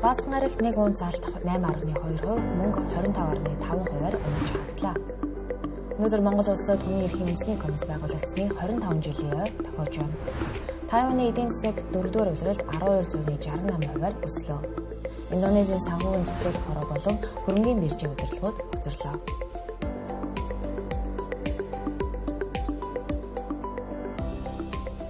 Баасан гарагт 1 унц алт 8.2%, мөнгө 25.5%-аар өнөж хагдлаа. Өнөөдөр Монгол улсад Түмэн эрхийн үндэсний комисс байгуулагдсны 25 жилийн ойр тохиож байна. Тайваны эдийн засаг 4-р улиралд 12.68%-аар өслөө. Индонезийн санхүүгийн зохицуулах хороо болон хөрөнгийн биржийн удирдлагууд хөзөрлөө.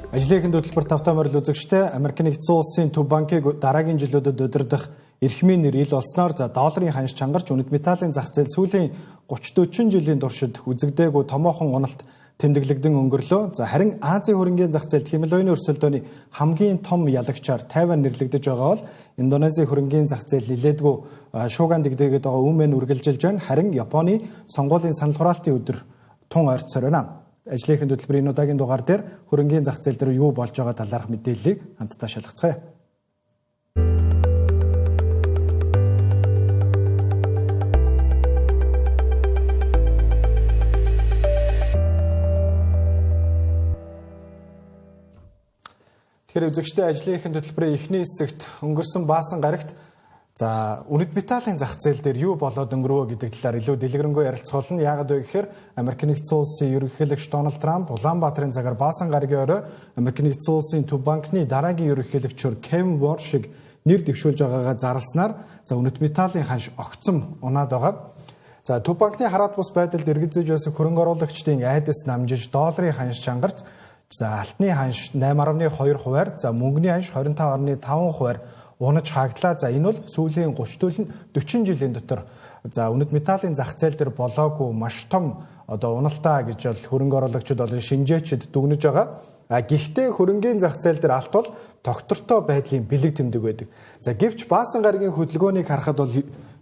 Ажлынхын хөтөлбөр тавтамаар л үзэгчтэй Америкийн нэгдсэн улсын Төв банкыг дараагийн жилүүдэд удирдах эрхмийн нэр ил болсноор долларын ханш чангарч үнэт металлын зах зээл сүүлийн 30-40 жилийн туршид үзэгдээгүй томоохон уналт тэмдэглэгдэн өнгөрлөө. Харин Азийн хөрөнгийн зах зээлд хэмэл оюуны өрсөлдөөний хамгийн том ялагчаар Тайван нэрлэгдэж байгаа бол Индонезийн хөрөнгийн зах зээл нилээдгүй шууган дэгдээгээд байгаа өмнө үргэлжилж байна. Харин Японы сонгуулийн санал хураалтын өдөр тун ойрцоор байна. Ажлынхын хөтөлбөрийн удаагийн дугаар дээр хөрөнгийн зах зээл дээр юу болж байгаа талаарх мэдээллийг хамтдаа шалгацгаая. Тэгэхээр үзэгчтэй ажлынхын хөтөлбөрийн эхний хэсэгт өнгөрсөн баасан гарагт үнэт металлын зах зээл дээр юу болоод өнгөрөө гэдэг талаар илүү дэлгэрэнгүй ярилцуулна. Яагаад вэ гэхээр Америкийн нэгдсэн улсын ерөнхийлөгч Дональд Трамп Улаанбаатарын цагаар баасан гарагийн орой Америкийн нэгдсэн улсын Төв банкны дараагийн ерөнхийлөгчөөр Кевин Вор шиг нэр дэвшүүлж байгаагаа зарласнаар үнэт металлын ханш огцом унаад байгаа. Төв банкны хараат бус байдалд эргэзэж байсан хөрөнгө оруулагчдын айдас намжиж долларын ханш чангарч алтны ханш 8.2%-аар мөнгөний ханш 25.5%-аар унаж хагдлаа. Энэ бол сүүлийн 30-40 жилийн дотор үнэт металлын зах зээл дээр болоогүй маш том уналтаа гэж бол хөрөнгө оруулагчид болон шинжээчид дүгнэж байгаа. Гэхдээ хөрөнгийн зах зээл дээр алт бол тогтвортой байдлын бэлэг тэмдэг байдаг. Гэвч баасан гарагийн хөдөлгөөнийг харахад бол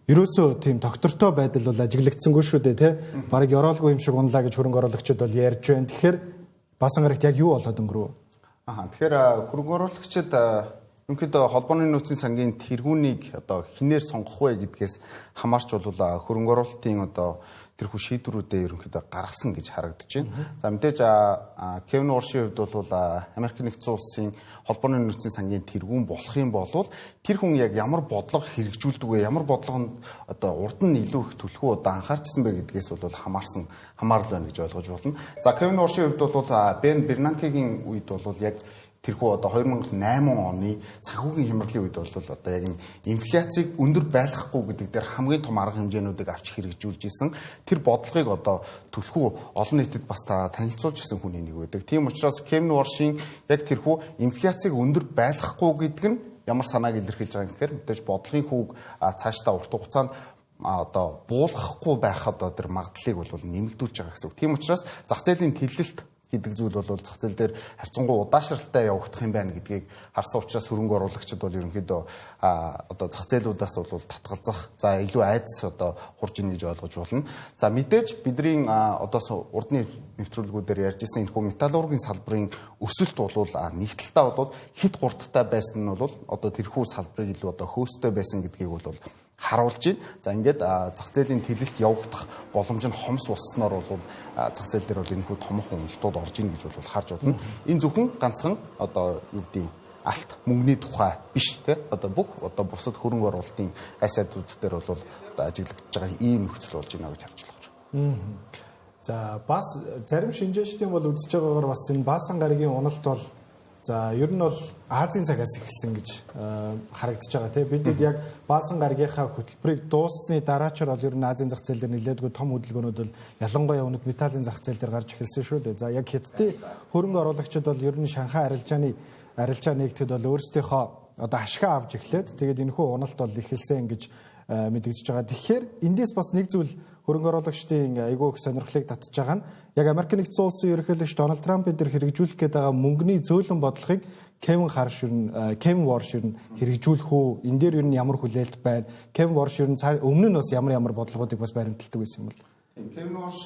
ерөөсөө тийм тогтвортой байдал бол ажиглагдсангүй шүү дээ, тий. Бараг ёроолгүй юм шиг унлаа гэж хөрөнгө оруулагчид бол ярьж байна. Тэгэхээр баасан гарагт яг юу болоод өнгөрөв? Тэгэхээр хөрөнгө оруулагчид ерөнхийдөө холбооны нөөцийн сангийн тэргүүнийг хинээр сонгох вэ гэдгээс хамаарч бол хөрөнгө оруулалтын тэрхүү шийдвэрүүдээ ерөнхийдөө гаргасан гэж харагдаж байна. Мэдээж Кевин Воршийн хувьд бол Америкийн нэгдсэн улсын холбооны нөөцийн сангийн тэргүүн болох юм бол тэр хүн яг ямар бодлого хэрэгжүүлдэг вэ? Ямар бодлого нь урд нь илүү их төлхөө анхаарчсан бэ гэдгээс бол хамаарл байна гэж ойлгож болно. Кевин Воршийн хувьд бол Бен Бернанкегийн үед бол яг тэрхүү 2008 оны санхүүгийн хямралын үед бол яг инфляцийг өндөр байлгахгүй гэдэг дээр хамгийн том арга хэмжээнүүдийг авч хэрэгжүүлж исэн. Тэр бодлогыг түлхүү олон нийтэд бас танилцуулж исэн хүний нэг байдаг. Тийм учраас Кевин Воршийн яг тэрхүү инфляцийг өндөр байлгахгүй гэдэг нь ямар санааг илэрхийлж байгаа юм гэхээр мэдээж бодлогын хүүг цаашдаа урт хугацаанд буулгахгүй байхад тэр магадлалыг бол нэмэгдүүлж байгаа гэсэн үг. Тийм учраас зах зээлийн тэлэлт гэдэг зүйл бол зах зээл дээр харьцангуй удаашралтай явагдах юм байна гэдгийг харсан учраас хөрөнгө оруулагчид бол ерөнхийдөө зах зээлүүдээс бол татгалзах илүү айдас хурж ийн гэж ойлгож болно. Мэдээж бидний урдны нэвтрүүлгүүдээр ярьж исэн энэхүү металлургийн салбарын өсөлт бол нэг талдаа бол хэд гурттай байсан нь бол тэрхүү салбарыг илүү хөөстэй байсан гэдгийг бол харуулж байна. Ингээд зах зээлийн тэлэлт явагдах боломж нь хомс болсноор бол зах зээл дээр бол энэхүү томхон уналтууд орж ийн гэж бол харж байна. Энэ зөвхөн ганцхан алт мөнгөний тухай биш те бүх бусад хөрөнгө оруулалтын айсаадууд дээр бол ажиглагдж байгаа ийм нөхцөл болж байна гэж харж байна. Бас зарим шинжээчдийн бол үзэж байгаагаар бас энэ баасан гарагийн уналт бол ер нь бол Азийн цагаас эхэлсэн гэж харагдаж байгаа тийм. Бидэд яг баасан гарагийнхаа хөтөлбөрийг дууссаны дараачаар бол ер нь Азийн зах зээл дээр нэлээдгүй том хөдөлгөөнүүд бол ялангуяа үнэт металлын зах зээл дээр гарч эхэлсэн шүү дээ. Яг Хятадын хөрөнгө оруулагчид бол ер нь Шанхай арилжаа нэгтгэд бол өөрсдийнхөө ашгаа авч эхлээд тэгээд энэхүү уналт бол эхэлсэн гэж мэдэгдэж байгаа. Тэгэхээр эндээс бас нэг зүйл хөрөнгө оруулагчдын айгүй их сонирхлыг татж байгаа нь яг Америкийн нэгдсэн улсын ерөнхийлөгч Дональд Трамп дээр хэрэгжүүлэх гээд байгаа мөнгөний зөөлөн бодлогыг Кевин Ворш хэрэгжүүлэх үү? Энэ дээр ер нь ямар хүлээлт байна? Кевин Ворш өмнө нь бас ямар бодлогоодыг бас баримталдаг байсан юм бол? Кевин Ворш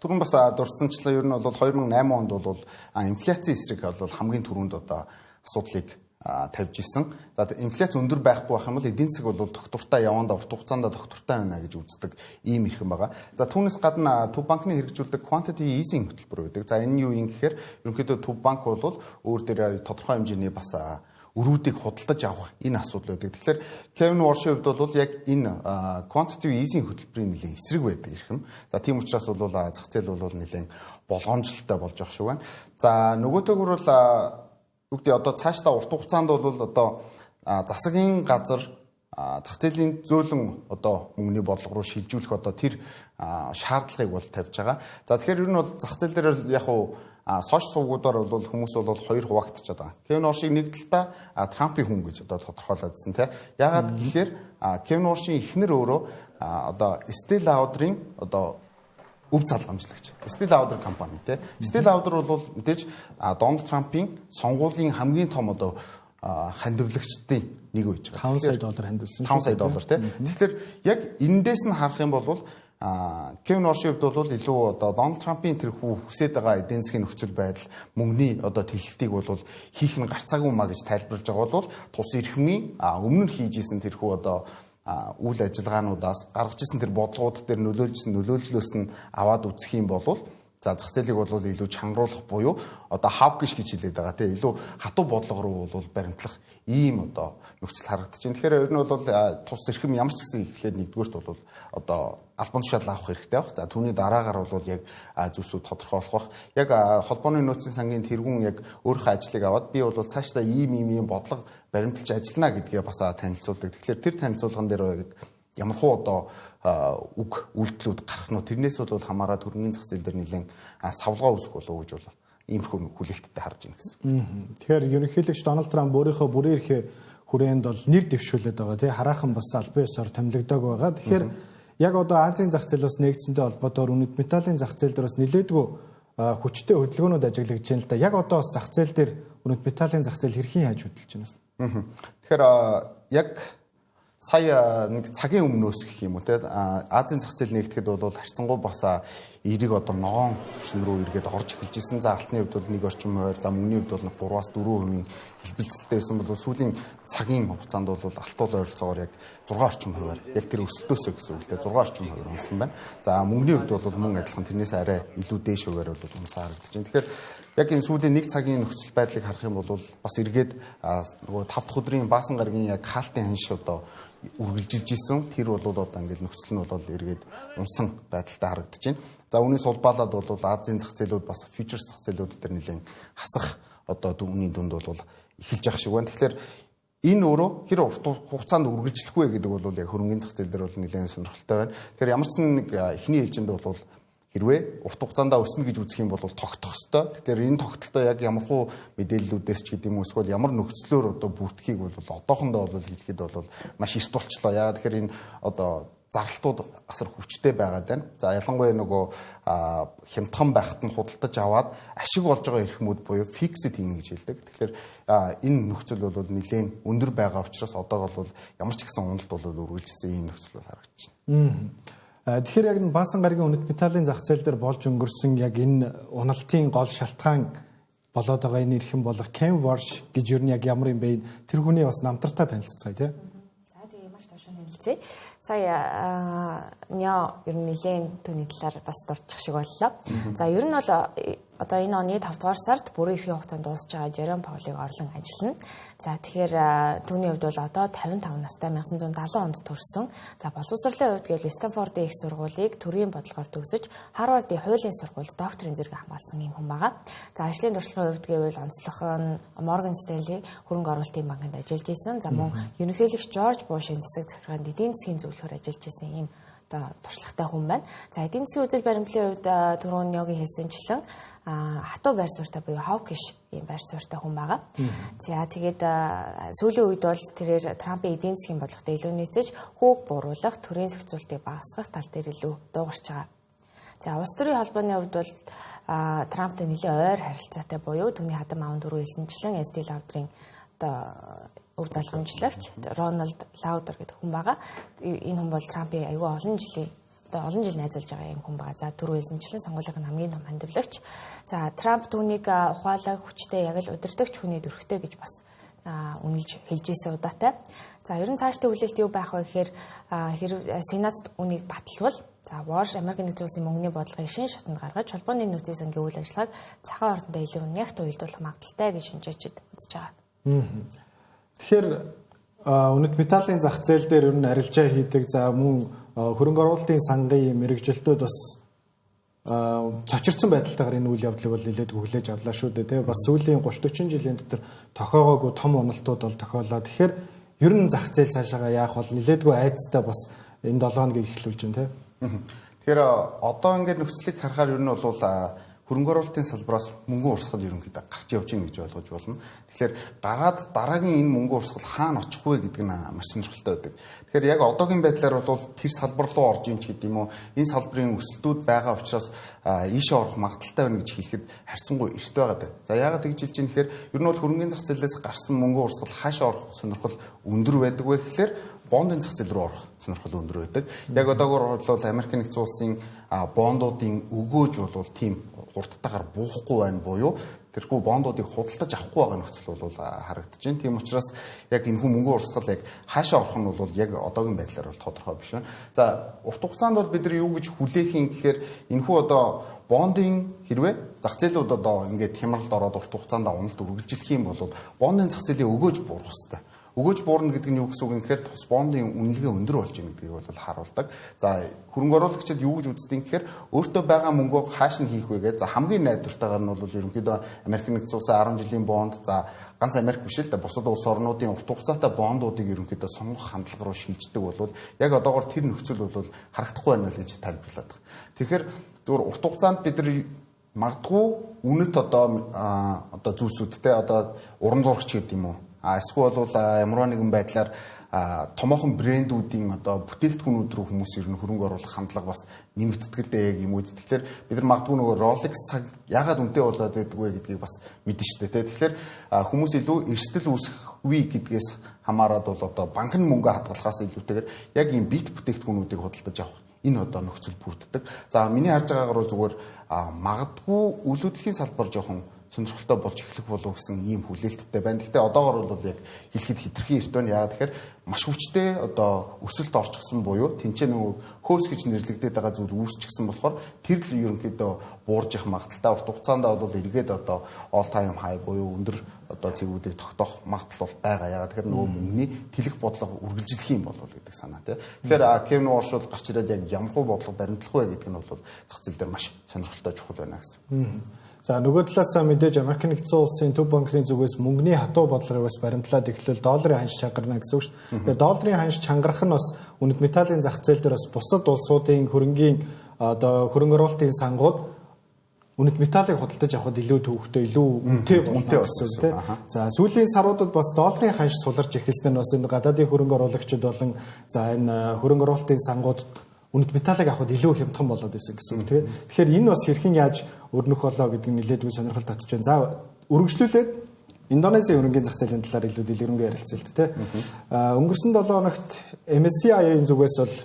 түрүүн бас дурдсанчлаа ер нь бол 2008 онд бол инфляцийн эсрэг бол хамгийн түрүүнд асуудлыг тавьж исэн. Инфляц өндөр байхгүй байх юм бол эдийн засаг бол доктортой явандаа урт хугацаанд доктортой байна гэж үздэг ийм ирхэн байгаа. Түүнээс гадна Төв банкны хэрэгжүүлдэг quantitative easing хөтөлбөр байдаг. Энэ юу юм гэхээр ерөнхийдөө Төв банк бол өөр дээр тодорхой хэмжээний бас өрүүдийг худалдаж авах энэ асуудал байдаг. Тэгэхээр Kevin Walsh-ийн хувьд бол яг энэ quantitative easing хөтөлбөрийн нэлээд эсрэг байдаг ирхэм. За тийм учраас бол зах зээл бол нэлээд болгоомжлолтой болж байгаа шүү байна. За нөгөөтэйгүр бол үгдээ одоо цаашдаа урт хугацаанд бол одоо засгийн газар зах зээлийн зөөлөн одоо мөнгөний бодлого руу шилжүүлэх одоо тэр шаардлагыг бол тавьж байгаа. За тэгэхээр ер нь бол зах зээл дээр яг сошиал сувгуудаар бол хүмүүс бол хоёр хуваагдчихад байгаа. Kevin Walsh-ыг нэг талдаа Трампын хүн гэж одоо тодорхойлоодсэн тийм. Яагаад гэхээр Kevin Walsh-ийн эхнэр өөрөө одоо Estée Lauder-ын одоо өв залгамжлагч. Estée Lauder компани тийм. Estée Lauder бол мэдээж Дональд Трампын сонгуулийн хамгийн том одоо хандивлагчдын нэг үеж байгаа. $5 сая хандивлсан шүү. $5 сая тийм. Тэгэхээр яг эндээс нь харах юм бол Kevin Walsh-ийн хувьд бол илүү одоо Дональд Трампын тэрхүү хүсэж байгаа эдийн засгийн нөхцөл байдал мөнгөний одоо тэлэлтийг бол хийх нь гарцаагүй маа гэж тайлбарлаж байгаа бол тус эрхмийн өмнө нь хийж исэн тэрхүү одоо үйл ажиллагаануудаас гаргаж исэн тэр бодлогууд дээр нөлөөлжсэн нөлөөллөөс нь аваад үзэх юм бол за зах зээлийг бол илүү чангаруулах буюу одоо hawkish гэж хэлээд байгаа тийм илүү хатуу бодлого руу бол баримтлах ийм одоо нөхцөл харагдаж байна. Тэгэхээр ер нь бол тус эрхэм ямар ч гэсэн эхлээд нэгдүгээрт бол одоо албан тушаал авах хэрэгтэй байх. За түүний дараагаар бол яг зүйлсүүд тодорхойлох бах. Яг холбооны нөөцийн сангийн тэргүүн яг өөрийнхөө ажлыг аваад би бол цаашдаа ийм бодлого баримталж ажиллана гэдгээ бас танилцуулдаг. Тэгэхээр тэр танилцуулган дээр ямархуу одоо үг үйлдэлүүд гарах нь тэрнээс бол хамаараад хөрөнгөний зах зээл дээр нэлээд савлгаа үүсэх болов уу гэж бол иймэрхүү хүлээлттэй харж байна гэсэн. Тэгэхээр ерөнхийлөгч Дональд Трамп өөрийнхөө бүрэн эрхээ хүрээнд бол нэр дэвшүүлээд байгаа тий хараахан бас албан ёсоор томилогдоог байгаа. Тэгэхээр яг одоо Азийн зах зээл бас нэгдсэнтэй холбоотойгоор үнэт металлын зах зээл дээр бас нэлээдгүй хүчтэй хөдөлгөөнүүд ажиглагдж байна л да. Яг одоо бас зах зээл дээр үнэт металлын зах зээл хэрхэн яаж хөдөлж байна вэ? Тэгэхээр яг сая нэг цагийн өмнөөс гэх юм уу те Азийн зах зээл нэгдэхэд бол харьцангуй бас эерэг одоо ногоон хүчин рүү эргээд орж эхэлж исэн. За алтны хувьд бол 1 орчим хувиар, за мөнгөний хувьд бол 3-4% хэлбэлцэлтэй байсан бол сүүлийн цагийн хугацаанд бол алтууд ойролцоогоор яг 6 орчим хувиар яг тэр өсөлтөөсөө гэсэн үг л те 6 орчим хувиар унсан байна. За мөнгөний хувьд бол мөн адилхан тэрнээс арай илүү дээш хувиар бол унсаа харагдаж байна. Тэгэхээр яг энэ сүүлийн нэг цагийн нөхцөл байдлыг харах юм бол бас эргээд нөгөө 5 дахь өдрийн баасан гарагийн яг хаалтын ханш одоо үргэлжилж исэн тэр бол одоо ингээд нөхцөл нь бол эргээд унсан байдалтай харагдаж байна. За үүнээс улбаалаад бол Азийн зах зээлүүд бас фьючерс зах зээлүүд дээр нэлээд хасах одоо дүүний дүнд бол эхэлж явах шиг байна. Тэгэхээр энэ өөрөө хэр урт хугацаанд үргэлжлэх вэ гэдэг бол яг хөрөнгөний зах зээл дээр бол нэлээд сонирхолтой байна. Тэгэхээр ямар ч нэг эхний ээлжинд бол хэрвээ урт хугацаанд өснө гэж үзэх юм бол тогтох ёстой. Тэгэхээр энэ тогтолтоо яг ямархуу мэдээллүүдээс ч гэдэг юм эсвэл ямар нөхцлөөр одоо бүртгэхийг бол одоохондоо бол хэлэхэд бол маш эрт болчлоо. Яагаад тэгэхээр энэ одоо зарлалтууд асар хүчтэй байгаад байна. За ялангуяа нөгөө хямдхан байхад нь худалдаж аваад ашиг болж байгаа эрхмүүд буюу фиксд хийнэ гэж хэлдэг. Тэгэхээр энэ нөхцөл бол нэлээд өндөр байгаа учраас одоо бол ямар ч гэсэн уналт бол үргэлжилсэн ийм нөхцөл харагдаж байна. Тэгэхээр яг энэ баасан гарагийн үнэт металлын зах зээл дээр болж өнгөрсөн яг энэ уналтын гол шалтгаан болоод байгаа энэ эрхэм болох Kevin Walsh гэж юу нэг ямар юм бэ? Тэр хүний бас намтартаа танилццгаая тий. За тэгээ маш товшин танилцъя. Сая нё ер нь нэлээд түүний талаар бас дурдчих шиг боллоо. За ер нь бол одоо энэ оны 5 дугаар сард бүрэн эрхийн хугацаанд дуусж байгаа Жером Паулыг орлон ажиллана. За тэгэхээр түүний хувьд бол одоо 55 настай 1970 онд төрсөн. За боловсролын хувьд гэвэл Стэнфордын их сургуулийг төрийн бодлогоор төгсөж Харвардын хуулийн сургуульд докторийн зэрэг хамгаалсан юм хүн байгаа. За ажлын туршлагын хувьд гэвэл онцлог нь Morgan Stanley хөрөнгө оруулалтын банкнд ажиллаж исэн. За мөн ерөнхийлөгч Жорж Бушийн засаг захиргаанд эдийн засгийн зөвлөхөр ажиллаж исэн юм туршлагатай хүн байна. За эдийн засгийн үзэл баримтлалын хувьд түрүүн Нёгийн хэлсэнчлэн хатуу байр суурьтай буюу hawkish ийм байр суурьтай хүн байгаа. За тэгээд сүүлийн үед бол тэрээр Трампын эдийн засгийн бодлоготой илүү нийцэж хүүг бууруулах, төрийн зохицуултыг багасгах тал дээр илүү дуугарч байгаа. За улс төрийн холбооны хувьд бол Трамптай нэлээд ойр харилцаатай буюу түүний хадам аав дөрөв хэлсэнчлэн Estée Lauder-ын одоо өв залгамжлагч Рональд Лаудер гэдэг хүн байгаа. Энэ хүн бол Трампын аюул олон жил найзалж байгаа юм хүн байгаа. За түрүү хэлсэнчлэн сонгуулийн хамгийн том хандивлагч. За Трамп түүнийг ухаалаг хүчтэй яг л удирдагч хүний дөрхтэй гэж бас үнэлж хэлж ирсэн удаатай. За ер нь цаашдын хүлээлт юу байх вэ гэхээр Сенат үнийг баталвал за Walsh Америкийн нэгдсэн улсын мөнгөний бодлогын шин шатанд гаргаж холбооны нөөцийн сангийн үйл ажиллагааг цагаан ордонд илүү нягт уялдуулах магадaltaй гэж шинжээчид үзэж байгаа. Тэгэхээр үнэт металлын зах зээл дээр ер нь арилжаа хийдэг за мөн хөрөнгө оруулалтын сангийн мэрэгжилтүүд бас цочирсан байдалтайгаар энэ үйл явдлыг бол нэлээд хүлээж авлаа шүү дээ тий. Бас сүүлийн 30-40 жилийн дотор тохиогоогүй том уналтууд бол тохиолоо. Тэгэхээр ер нь зах зээл цаашаага яах бол нэлээдгүй айцтай бас энэ 7 хоногийг эхлүүлж байна тий. Тэгэхээр одоо ингээд нөхцөлийг харахаар ер нь бол хөрөнгө оруулалтын салбараас мөнгө урсгал ерөнхийдөө гарч явж гин гэж ойлгож болно. Тэгэхээр гараад дараагийн энэ мөнгө урсгал хаана очих вэ гэдэг нь маш сонирхолтой байдаг. Тэгэхээр яг одоогийн байдлаар бол тэр салбар руу орж ийн ч гэдэг юм уу, энэ салбарын өсөлтүүд байгаа учраас ийшээ орох магадaltaй байна гэж хэлэхэд харьцангуй эрт байгаа даа. За яагаад тэгж хэлж ийм гэхээр ер нь бол хөрөнгөний зах зээлээс гарсан мөнгө урсгал хаашаа орох сонирхол өндөр байдаг вэ гэхээр бондын зах зээл рүү орох сонирхол өндөр байдаг. Яг одоогоор бол Америк нэгдсэн улсын бондуудын өгөөж бол тийм хурдтайгаар буухгүй байна буюу тэрхүү бондуудыг худалдаж авахгүй байгаа нөхцөл бол харагдаж байна. Тийм учраас яг энэ хүн мөнгө урсгал яг хаашаа орох нь бол яг одоогийн байдлаар бол тодорхой биш байна. За урт хугацаанд бол бид нар юу гэж хүлээх юм гэхээр энэхүү одоо бондын хэрвээ зах зээлүүд одоо ингээд хямралд ороод урт хугацаанд уналт үргэлжлэх юм бол бондын зах зээлийн өгөөж буурах хэрэгтэй. Өгөөж буурна гэдэг нь юу гэсэн үг юм гэхээр тус бондын үнэлгээ өндөр болж байгаа гэдгийг бол харуулдаг. За хөрөнгө оруулагчид юу гэж үздэг юм гэхээр өөртөө байгаа мөнгөө хааш нь хийх вэ гэж. За хамгийн найдвартайгаар нь бол ерөнхийдөө Америк нэгдсэн улсын 10 жилийн бонд, за ганц Америк биш л да бусад улс орнуудын урт хугацаатай бондуудыг ерөнхийдөө сонгох хандлага руу шилждэг бол яг одоогоор тэр нөхцөл бол харагдахгүй байна гэж тайлбарлаад байгаа. Тэгэхээр зөвхөн урт хугацаанд бид нар магадгүй үнэт одоо зүйлсүүдтэй одоо уран зурагч гэдэг юм уу? Эсвэл бол ямар нэгэн байдлаар томоохон брэндүүдийн одоо бүтээгдэхүүнүүд рүү хүмүүс ер нь хөрөнгө оруулах хандлага бас нэмэгддэг л дээ юм уу. Тэгэхээр бид нар магадгүй нөгөө Rolex цаг ягаад үнэтэй болоод байдаг вэ гэдгийг бас мэдэн штэ тэ. Тэгэхээр хүмүүс илүү эрсдэл үүсэхүй гэдгээс хамаарад бол одоо банк нь мөнгө хадгалахаас илүүтэйгээр яг ийм бит бүтээгдэхүүнүүдийг худалдаж авах энэ одоо нөхцөл бүрддэг. За миний харж байгаагаар бол зүгээр магадгүй үйл хөдлөлийн салбар жоохон сонирхолтой болж эхлэх болов гэсэн ийм хүлээлттэй байна. Гэхдээ одоогоор бол яг хэлэхэд хитрхи эрт байна. Яагаад тэгэхээр маш хүчтэй одоо өсөлт орчихсон буюу тэнцээ нөгөө хөөс гэж нэрлэгдээд байгаа зүйл үүсчихсэн болохоор тэр л ерөнхийдөө буурж явах магадaltaй урт хугацаанд бол эргээд одоо all time high буюу өндөр одоо цэгүүдийг тогтоох магадлал байгаа. Яагаад тэгэхээр нөгөө мөнгөний тэлэх бодлого үргэлжлэх юм болов гэдэг санаа тий. Тэгэхээр Kevin Walsh бол гарч ирээд яг ямар хуу бодлого баримтлах вэ гэдэг нь бол зах зээл дээр маш сонирхолтой чухал байна гэсэн. За нөгөө талаас мэдээж Америк нэгдсэн улсын төв банкны зүгээс мөнгөний хатуу бодлогыг бас баримтлаад эхлэвэл долларын ханш чангарна гэсэн үг шүү дээ. Тэгэхээр долларын ханш чангарах нь бас үнэт металлын зах зээл дээр бас бусад улсуудын хөрөнгийн одоо хөрөнгө оруулалтын сангууд үнэт металлыг худалдаж авахд илүү төвөгтэй, илүү үнэтэй болно гэсэн үг тийм. За сүүлийн саруудад бас долларын ханш суларч эхэлсэн нь бас энэ гадаадын хөрөнгө оруулагчид болон за энэ хөрөнгө оруулалтын сангууд үнэт металлыг авахд илүү хямдхан болоод байсан гэсэн үг тийм. Тэгэхээр энэ бас хэрхэн яаж өрнөх болоо гэдэг нь нэлээдгүй сонирхол татж байна. За үргэлжлүүлээд Индонезийн хөрөнгөний зах зээлийн талаар илүү дэлгэрэнгүй ярилцъя тийм. Өнгөрсөн 7 хоногт MSCI-ийн зүгээс бол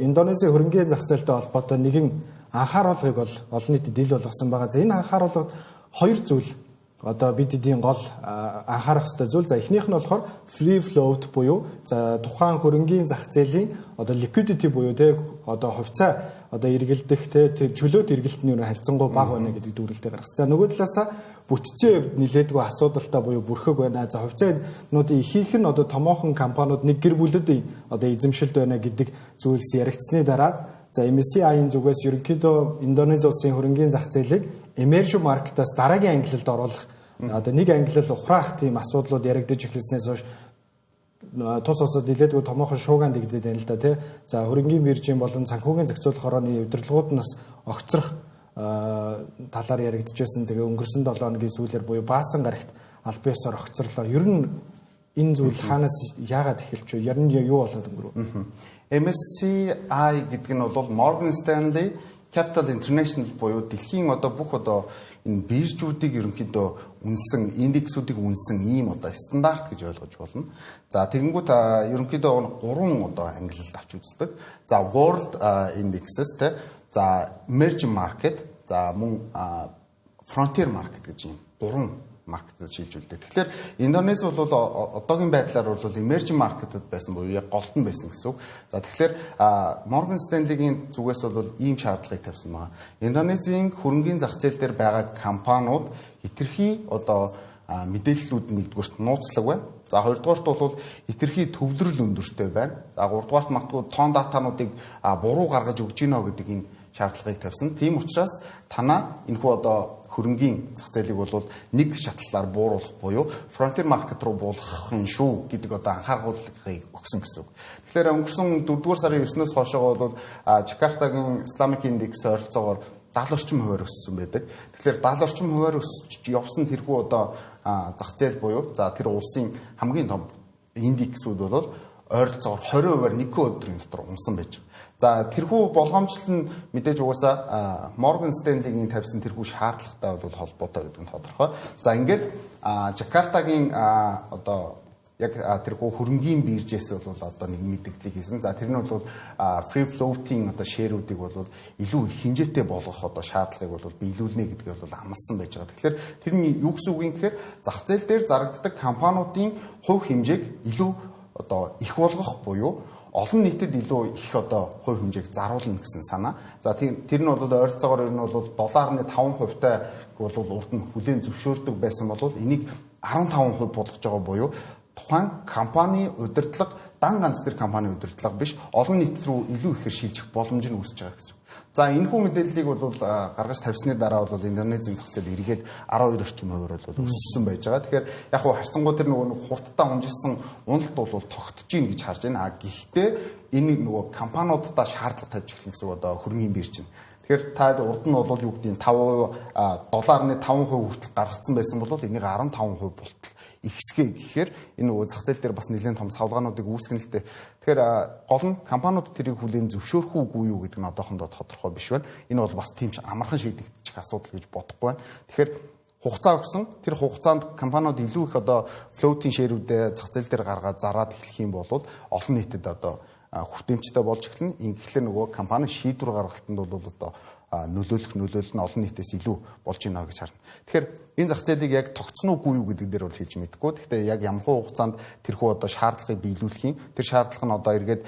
Индонезийн хөрөнгөний зах зээлтэй холбоотой нэгэн анхааруулгыг бол олон нийтэд ил болгосон байгаа. За энэ анхааруулгад хоёр зүйл одоо бид эдийн гол анхаарах ёстой зүйл. За эхнийх нь болохоор free float буюу за тухайн хөрөнгөний зах зээлийн одоо liquidity буюу те одоо хувьцаа одоо эргэлдэх те чөлөөт эргэлтний харьцангуй бага байна гэдэг дүгнэлтээ гаргасан. За нөгөө талаасаа бүтцийн хувьд нилээдгүй асуудалтай буюу бүрхэг байна. За хувьцаануудын ихийнх нь одоо томоохон компаниуд нэг гэр бүлэдийн одоо эзэмшилд байна гэдэг зүйлс яригдсны дараа за MSCI-ийн зүгээс ерөнхийдөө Индонези улсын хөрөнгөний зах зээлийг emerging market-аас дараагийн ангиллалд оруулах одоо нэг ангиллал ухраах тийм асуудлууд яригдж эхэлснээс хойш тус улсад нэлээдгүй томоохон шуугиан дэгдээд байна л да тий. За хөрөнгөний биржийн болон санхүүгийн зохицуулах хорооны удирдлагууд нас огцрох талаар яригдж байсан. Тэгээ өнгөрсөн 7 хоногийн сүүлээр буюу баасан гарагт аль биесээр огцрлоо. Ер нь энэ зүйл хаанаас яагаад эхэлж вэ? Ер нь юу болоод өнгөрөв? MSCI гэдэг нь бол Morgan Stanley Capital International буюу дэлхийн одоо бүх одоо энэ биржүүдийг ерөнхийдөө үнэлсэн, индексүүдийг үнэлсэн ийм одоо стандарт гэж ойлгож болно. За тэгэнгүүт ерөнхийдөө 3 одоо ангиллалд авч үздэг. За World Indexes те, за Emerging Market, за мөн Frontier Market гэж ийм 3 маркетд шилжүүлдэг. Тэгэхээр Индонези бол одоогийн байдлаар бол emerging market-д байсан буюу яг голт нь байсан гэсэн үг. За тэгэхээр Morgan Stanley-гийн зүгээс бол ийм шаардлагыг тавьсан байна. Индонезийн хөрөнгөний зах зээл дээр байгаа компаниуд хэтэрхий одоо мэдээллүүд нэгдүгürt нууцлаг байна. За хоёрдугаарт бол хэтэрхий төвлөрөл өндөртэй байна. За гуравдугаарт магадгүй тоон датануудыг буруу гаргаж өгч гинэ гэдэг энэ шаардлагыг тавьсан. Тийм учраас танаа энэхүү одоо хөрөнгийн зах зээлийг бол нэг шатлалаар бууруулах буюу frontier market руу буулгахын шүү гэдэг одоо анхааруулгыг өгсөн гэсэн үг. Тэгэхээр өнгөрсөн 4-р сарын 9-өөс хойшоо бол Жакартагийн Islamic Index ойролцоогоор 70 орчим хувиар өссөн байдаг. Тэгэхээр 70 орчим хувиар өсч явсан тэрхүү одоо зах зээл буюу за тэр улсын хамгийн том индексүүд бол ойролцоогоор 20%-аар нэг өдрийн дотор унсан байж байгаа. За тэрхүү болгоомжлол нь мэдээж угаасаа Morgan Stanley-гийн тавьсан тэрхүү шаардлагатай бол холбоотой гэдэг нь тодорхой. За ингээд Жакартагийн одоо яг тэрхүү хөрөнгийн биржээс бол одоо нэг мэдээлэл хийсэн. За тэр нь бол free floating одоо шеэрүүдийг бол илүү их хэмжээтэй болгох одоо шаардлагыг бол биелүүлнэ гэдгийг бол амласан байж байгаа. Тэгэхээр тэр нь юу гэсэн үг юм гэхээр зах зээл дээр зарагддаг компаниудын хувь хэмжээг илүү одоо их болгох буюу олон нийтэд илүү их одоо хувь хэмжээг заруулна гэсэн санаа. За тэр нь бол ойролцоогоор ер нь бол 7.5% тай бол урд нь хүлээн зөвшөөрдөг байсан бол энийг 15% болгож байгаа буюу тухайн компани удирдлага дан ганц тэр компани удирдлага биш олон нийт рүү илүү ихээр шилжих боломж нь үүсэж байгаа гэсэн. За энэхүү мэдээллийг бол гаргаж тавьсны дараа бол Индонезийн зах зээл эргээд 12 орчим хувиар бол өссөн байж байгаа. Тэгэхээр яг хуу харьцангуй тэр нөгөө хурдтай унжилсан уналт бол тогтож гин гэж харж байна. Гэхдээ энэ нөгөө компаниудаа шаардлага тавьж эхлэх гэсэн одоо хөрөнгөний бирж нь. Тэгэхээр та урд нь бол юу гэдэг нь 5% $5.5% хүртэл гаргацсан байсан бол энийг 15% болтол ихсгээ гэхээр энэ нөгөө зах зээл дээр бас нэлээд том савлгаануудыг үүсгэн л дээ. Тэгэхээр гол нь компаниуд тэрийг хүлээн зөвшөөрөх үгүй юу гэдэг нь одоохондоо тодорхой биш байна. Энэ бол бас тийм ч амархан шийдэгдчих асуудал гэж бодохгүй байна. Тэгэхээр хугацаа өгсөн тэр хугацаанд компаниуд илүү их одоо floating share-үүдээ зах зээл дээр гаргаад зараад эхлэх юм бол олон нийтэд одоо хүртээмжтэй болж эхэлнэ. Ингээхээр нөгөө компани шийдвэр гаргалтанд бол одоо нөлөөлөл нь олон нийтээс илүү болж байна гэж харна. Тэгэхээр энэ зах зээлийг яг тогтсон уугүй юу гэдэг дээр бол хэлж мэдэхгүй. Гэхдээ яг ямар хугацаанд тэрхүү одоо шаардлагыг биелүүлэх юм. Тэр шаардлага нь одоо эргээд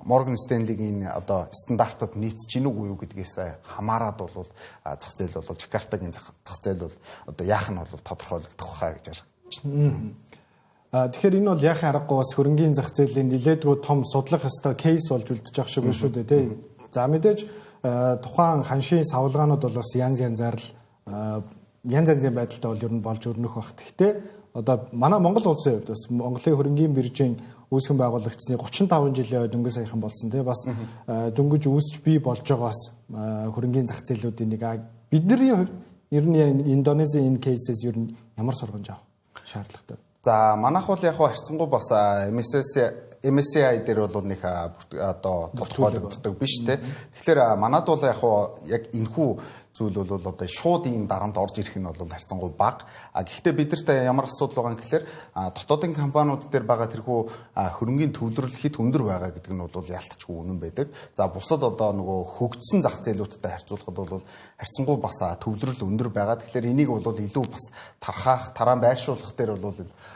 Morgan Stanley-гийн одоо стандартад нийцэж гин үгүй юу гэдгээс хамаарад бол зах зээл бол Жакартагийн зах зээл бол одоо яах нь бол тодорхойлогдох хаа гэж харагдаж байна. Тэгэхээр энэ бол яхаа аргагүй бас хөрөнгийн зах зээлийн нэлээдгүй том судлах ёстой кейс болж үлдэж байгаа шиг шүү дээ тий. За мэдээж тухайн ханшийн савлгаанууд бол бас янз янзын байдалтай бол ер нь болж өрнөх бах. Гэхдээ одоо манай Монгол улсын хувьд бас Монголын хөрөнгийн биржийн үүсгэн байгуулагдсны 35 жилийн хойд өнгө саяхан болсон тий. Бас дөнгөж үүсч бий болж байгаас хөрөнгийн зах зээлүүдийн нэг бидний хувьд ер нь Индонезийн энэ кейсээс ер нь ямар сургамж авах шаардлагатай. За манайх бол яг харьцангуй бас MSCI дээр бол нэг одоо тодорхойлогддог биш те. Тэгэхээр манад бол яг энэхүү зүйл бол одоо шууд ийм дарамт орж ирэх нь бол харьцангуй бага. Гэхдээ бидэрт ямар асуудал байгаа юм гэхээр дотоодын компаниуд дээр байгаа тэрхүү хөрөнгийн төвлөрөл хит өндөр байгаа гэдэг нь бол ялтчгүй үнэн байдаг. За бусад одоо нөгөө хөгжсөн зах зээлүүдтэй харьцуулахад бол харьцангуй бас төвлөрөл өндөр байгаа. Тэгэхээр энийг бол илүү бас тархаах, тараан байршуулах дээр бол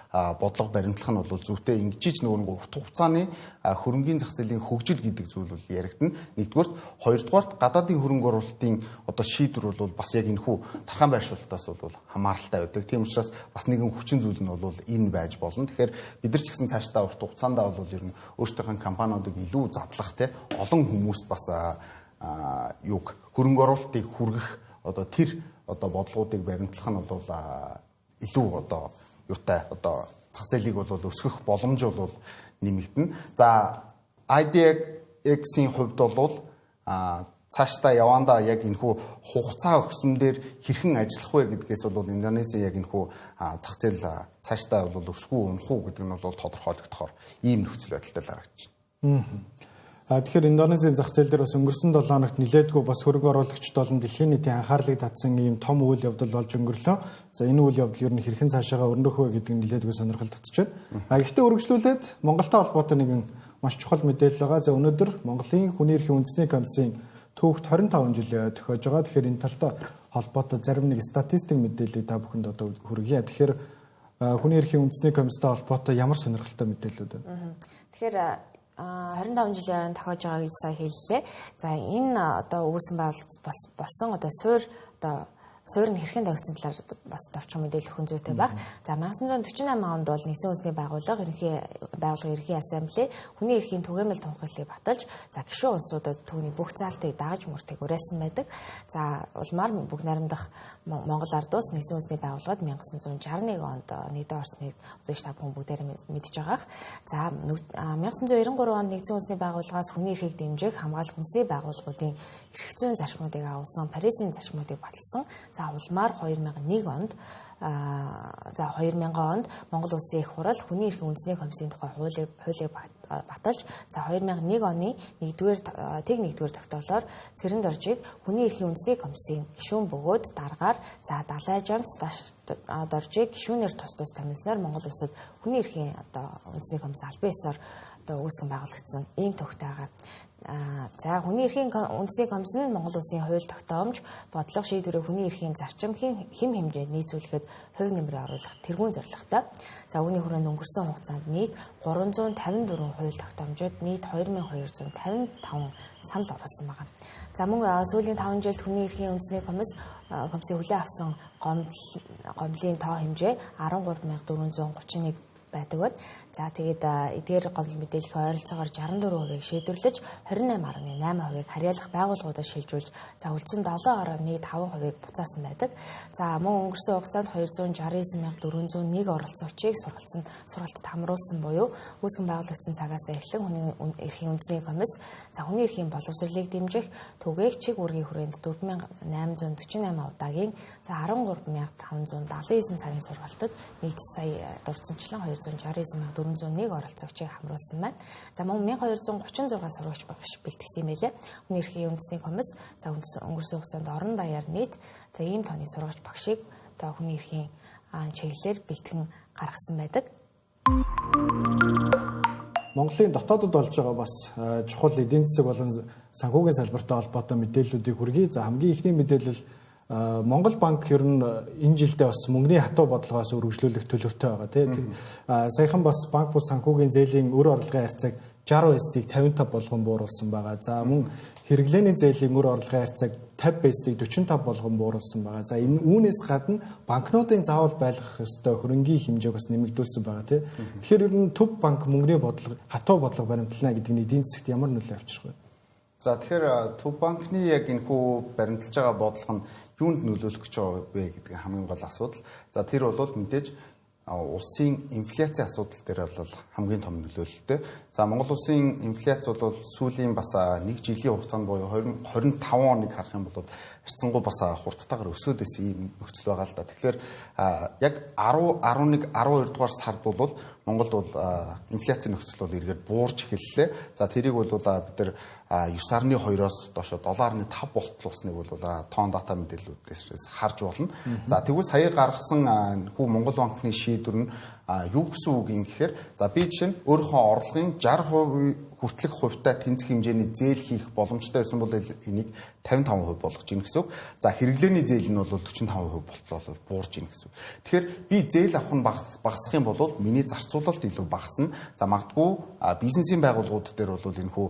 бодлого баримтлах нь бол зүйтэй. Ингэж нөгөө урт хугацааны хөрөнгийн зах зээлийн хөгжил гэдэг зүйл бол яригдана. Нэгдүгээрт, хоёрдугаарт гадаадын хөрөнгө оруулалтын одоо шийдвэр бол бас яг энэхүү тархаан байршуулалтаас бол хамааралтай байдаг. Тийм учраас бас нэгэн хүчин зүйл нь бол энэ байж болно. Тэгэхээр бид нар ч гэсэн цаашдаа урт хугацаанд бол ер нь өөрсдийнхөө компаниудыг илүү задлах те олон хүмүүст бас юг хөрөнгө оруулалтыг хүргэх одоо тэр одоо бодлогуудыг баримтлах нь бол илүү одоо юутай одоо зах зээлийг бол өсгөх боломж бол нэмэгдэнэ. За IDX-ийн хувьд бол цаашдаа явандаа яг энэхүү хугацаа өгсөн дээр хэрхэн ажиллах вэ гэдгээс бол Индонезийн яг энэхүү зах зээл цаашдаа бол өсгөө унах уу гэдэг нь бол тодорхойлогдохоор ийм нөхцөл байдалтай л харагдаж байна. Тэгэхээр Индонезийн зах зээл дээр бас өнгөрсөн 7 хоногт нэлээдгүй бас хөрөнгө оруулагчид болон дэлхийн нийтийн анхаарлыг татсан ийм том үйл явдал болж өнгөрлөө. За энэ үйл явдал ер нь хэрхэн цаашаа өрнөх вэ гэдэг нь нэлээдгүй сонирхол татж байна. Гэхдээ үргэлжлүүлээд Монголтой холбоотой нэгэн маш чухал мэдээлэл байгаа. За өнөөдөр Монголын хүний эрхийн үндэсний комиссийн түүхт 25 жилийн тохиож байгаа. Тэгэхээр энэ талтай холбоотой зарим нэг статистик мэдээллийг та бүхэнд одоо хүргье. Тэгэхээр хүний эрхийн үндэсний комисстэй холбоотой ямар сонирхолтой мэдээллүүд байна? Тэгэхээр 25 жилийн тохиож байгаа гэж сая хэллээ. За энэ одоо үүсэн болсон одоо суурь нь хэрхэн тавигдсан талаар бас товчхон мэдээлэл өгөх зүйтэй байх. За 1948 онд бол Нэгдсэн үндэсний байгууллага ерөнхий ассамбле хүний эрхийн түгээмэл тунхаглалыг баталж за гишүүн улсуудад түүний бүх заалтыг дагаж мөртөг уриалсан байдаг. За улмаар бүх наримдах Монгол ард улс Нэгдсэн үндэсний байгууллагад 1961 онд нийтийн орсныг үзэж та бүхэн бүгдээр мэдж байгаах. За 1993 онд Нэгдсэн үндэсний байгууллагаас хүний эрхийг дэмжих хамгаалах үндэсний байгууллагуудын эрх зүйн зарчмуудыг агуулсан Парисын зарчмуудыг баталсан. За улмаар 2001 онд Монгол Улсын их хурал хүний эрхийн үндэсний комиссийн тухай хуулийг баталж за 2001 оны 1-р тогтоолоор Цэрэнд оржийг хүний эрхийн үндэсний комиссийн гишүүн бөгөөд дараагаар за Далай жамц доржийг гишүүнээр тус томилсноор Монгол Улсад хүний эрхийн үндэсний комисс албан ёсоор үүсгэн байгуулагдсан ийм төгтэй байгаа. За хүний эрхийн үндэсний комисс нь Монгол Улсын хууль тогтоомж бодлого шийдвэрийг хүний эрхийн зарчим хэм хэмжээнд нийцүүлэхэд хувь нэмрээ оруулах тэргүүн зорилготой. За үүний хүрээнд өнгөрсөн хугацаанд нийт 354 хууль тогтоомжууд нийт 2255 санал оруулсан байна. За мөн сүүлийн 5 жилд хүний эрхийн үндэсний комиссийн хүлээн авсан гомдлын тоо хэмжээ 13431 байдаг байна. За тэгээд эдгээр гомдол мэдээллийн ойролцоогоор 64%-ийг шийдвэрлэж 28.8%-ийг харьяалах байгууллагуудад шилжүүлж за үлдсэн 7.5%-ийг буцаасан байдаг. За мөн өнгөрсөн хугацаанд 269,401 оролцогчийг сургалтад хамруулсан буюу үүсгэн байгуулагдсан цагаас эхлэн хүний эрхийн үндэсний комисс за хүний эрхийн боловсролыг дэмжих түгээх чиг үүргийн хүрээнд 4848 удаагийн за 13579 цагийн сургалтад нийт сая дурдсанчлан 269,401 оролцогчийг хамруулсан байна. За мөн 1236 сурагч багш бэлтгэсэн юм байлээ. Хүний эрхийн үндэсний комисс за өнгөрсөн хугацаанд орон даяар нийт за ийм тооны сурагч багшийг хүний эрхийн чиглэлээр бэлтгэн гаргасан байдаг. Монголын дотоодод болж байгаа бас чухал эдийн засаг болон санхүүгийн салбартай холбоотой мэдээллүүдийг хүргэе. За хамгийн ихний мэдээлэл Монгол банк ер нь энэ жилдээ бас мөнгөний хатуу бодлогоос үргэлжлүүлэх төлөвтэй байгаа тийм. Саяхан бас банк бус санхүүгийн зээлийн өр орлогын харьцааг 60 бэстийг 55 болгон бууруулсан байгаа. За мөн хэрэглээний зээлийн өр орлогын харьцааг 50 бэстийг 45 болгон бууруулсан байгаа. За энэ үүнээс гадна банкнуудын заавал байлгах ёстой хөрөнгийн хэмжээг бас нэмэгдүүлсэн байгаа тийм. Тэгэхээр ер нь төв банк мөнгөний бодлого хатуу бодлого баримтлана гэдэг нь эдийн засагт ямар нөлөө авчрах вэ? За тэгэхээр төв банкны яг энэхүү баримталж байгаа бодлого нь юунд нөлөөлөх гэж байгаа вэ гэдэг хамгийн гол асуудал. За тэр бол мэдээж улсын инфляцийн асуудал дээр бол хамгийн том нөлөөлөлтэй. За Монгол улсын инфляц бол сүүлийн бас 1 жилийн хугацаанд буюу 2025 оныг харах юм бол харьцангуй бас хурдтайгаар өсөөд байсан ийм нөхцөл байгаа л да. Тэгэхээр яг 10, 11, 12 дугаар сард бол Монголд бол инфляцийн нөхцөл бол эргээд буурч эхэллээ. За тэрийг бол бид нар 9.2-оос доошо 7.5 болтлуусныг бол тоон дата мэдээллүүдээс харж болно. За тэгвэл сая гаргасан хүү Монгол банкны шийдвэр нь юу гэсэн үг юм гэхээр за би чинь өөрийнхөө орлогын 60% хүртэлх хувьтай тэнцэх хэмжээний зээл хийх боломжтой байсан бол энийг 55% болгож ийн гэсэн үг. За хэрэглээний зээл нь бол 45% болтлоо буурж ийн гэсэн үг. Тэгэхээр би зээл авах нь багасах юм бол миний зарцуулалт илүү багасна. За магадгүй бизнесийн байгууллагууд дээр бол энэхүү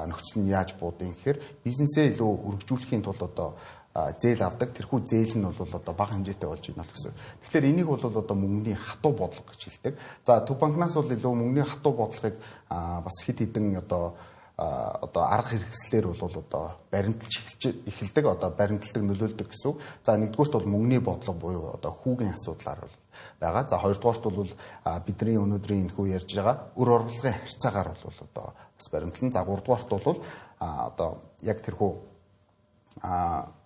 нөхцөл нь яаж буудыг гэхээр бизнесээ илүү өргөжүүлэхийн тулд одоо зээл авдаг тэрхүү зээл нь бол одоо бага хэмжээтэй болж байна гэсэн. Тэгэхээр энийг бол одоо мөнгөний хатуу бодлого гэж хэлдэг. За төв банкнаас бол илүү мөнгөний хатуу бодлогыг бас хэд хэдэн одоо арга хэрэгслээр бол одоо баримталж эхэлдэг одоо баримталдаг нөлөөлдөг гэсэн. За нэгдүгüүрт бол мөнгөний бодлого буюу одоо хүүгийн асуудлаар бол байгаа. За хоёрдугаарт бол бидний өнөөдрийн энэхүү ярьж байгаа өр орлогын харьцаагаар бол одоо бас баримтлан. За гуравдугаарт бол одоо яг тэрхүү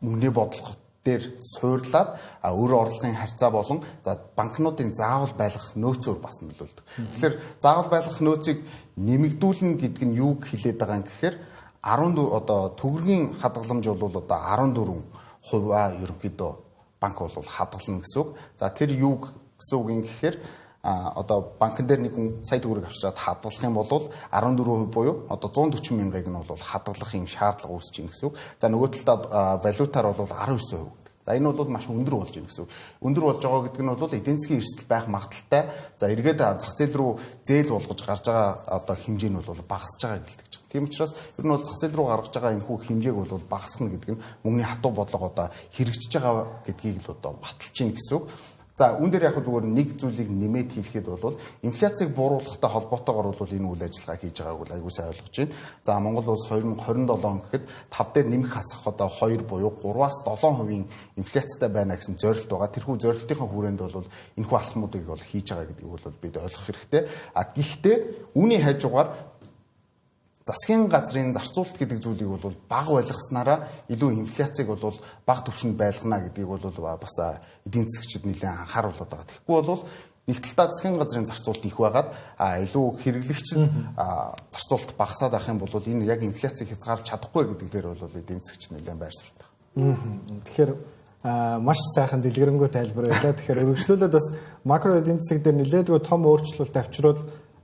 мөнгөний бодлого дээр суурлаад өр орлогын харьцаа болон за банкнуудын заавал байлгах нөөцөөр бас нөлөөлдөг. Тэгэхээр заавал байлгах нөөцийг нэмэгдүүлнэ гэдэг нь юу хэлээд байгаа юм гэхээр 14 одоо төгрөгийн хадгаламж бол одоо 14% ерөнхийдөө банк бол хадгална гэсэн үг. За тэр юу гэсэн үг юм гэхээр одоо банкн дээр нэг хүн сая төгрөг авчираад хадгалах юм бол 14% буюу одоо 140 мянгаыг нь бол хадгалах юм шаардлага үүсэж байна гэсэн үг. За нөгөө талдаа валютаар бол 19%. За энэ бол маш өндөр болж байна гэсэн үг. Өндөр болж байгаа гэдэг нь бол эдийн засгийн эрсдэл байх магадaltaй. За эргээд зах зээл рүү зээл болгож гарч байгаа одоо хэмжээ нь бол багасж байгааг илтгэж байгаа. Тийм учраас ер нь бол зах зээл рүү гаргаж байгаа энэ хүү хэмжээг бол багасгах гэдэг нь мөнгөний хатуу бодлого одоо хэрэгжиж байгаа гэдгийг л одоо баталж чинь гэсэн үг. За үүн дээр яг зүгээр нэг зүйлийг нэмээд хэлэхэд бол инфляцийг бууруулахтай холбоотойгоор бол энэ үйл ажиллагаа хийж байгааг бол аягүй сайн ойлгож байна. За Монгол улс 2027 гэхэд 5 дээр нэмэх хасах одоо 2 буюу 3-аас 7% инфляцтай байна гэсэн зорилт байгаа. Тэрхүү зорилтынхаа хүрээнд бол энэхүү алхмуудыг бол хийж байгаа гэдгийг бол бид ойлгох хэрэгтэй. Гэхдээ үүний хажуугаар засгийн газрын зарцуулалт гэдэг зүйлийг бол бага байлгаснараа илүү инфляцийг бол бага түвшинд байлгана гэдгийг бол бас эдийн засгчид нэлээд анхааруулдаг байгаа. Тэгэхгүй бол нэг талдаа засгийн газрын зарцуулалт их байгаад илүү хэрэглэгчид зарцуулалт багасаад байх юм бол энэ яг инфляцийг хязгаарч чадахгүй гэдэг дээр бол эдийн засгчид нэлээд байр суурьдаг. Тэгэхээр маш сайхан дэлгэрэнгүй тайлбар байлаа. Тэгэхээр өргөжлүүлээд бас макро эдийн засаг дээр нэлээдгүй том өөрчлөлт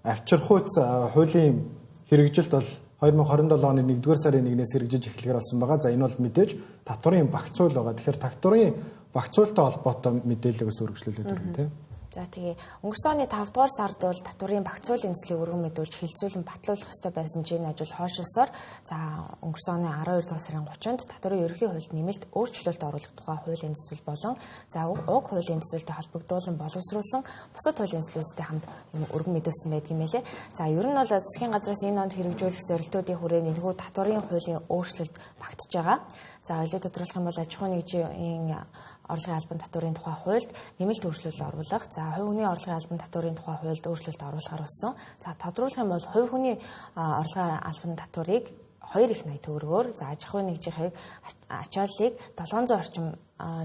авчирхуйц хуулийн хэрэгжилт бол 2027 оны 1-р сарын 1-ээс хэрэгжиж эхлэхээр болсон байгаа. За энэ бол мэдээж татварын багц хууль байгаа. Тэгэхээр татварын багц хуультай холбоотой мэдээлэлээс үргэлжлүүлээд байна тийм. За тэгээ өнгөрсөн оны 5-р сард бол татварын багц хуулийн эслийг өргөн мэдүүлж хилцүүлэн батлуулах ёстой байсан чинь ажил хойшлосоор за өнгөрсөн оны 12 дугаар сарын 30-нд татварын ерөнхий хуульд нэмэлт өөрчлөлт оруулах тухай хуулийн төсөл болон за уг хуулийн төсөлтэй холбогдуулан боловсруулсан бусад хуулийн төслүүдтэй хамт өргөн мэдүүлсэн байдаг юм байлээ. За ер нь бол засгийн газраас энэ онд хэрэгжүүлэх зорилтуудын хүрээнд энэхүү татварын хуулийн өөрчлөлт багтж байгаа. За илүү тодорхойлох юм бол аж ахуйн нэгжийн орлогын албан татварын тухай хуульд нэмэлт өөрчлөлт оруулах. За хувь хүний орлогын албан татварын тухай хуульд өөрчлөлт оруулахар болсон. За тодруулах юм бол хувь хүний орлогын албан татварыг 2 их 80 төгрөгөөр, за аж ахуйн нэгжийн ачааллыг 700 орчим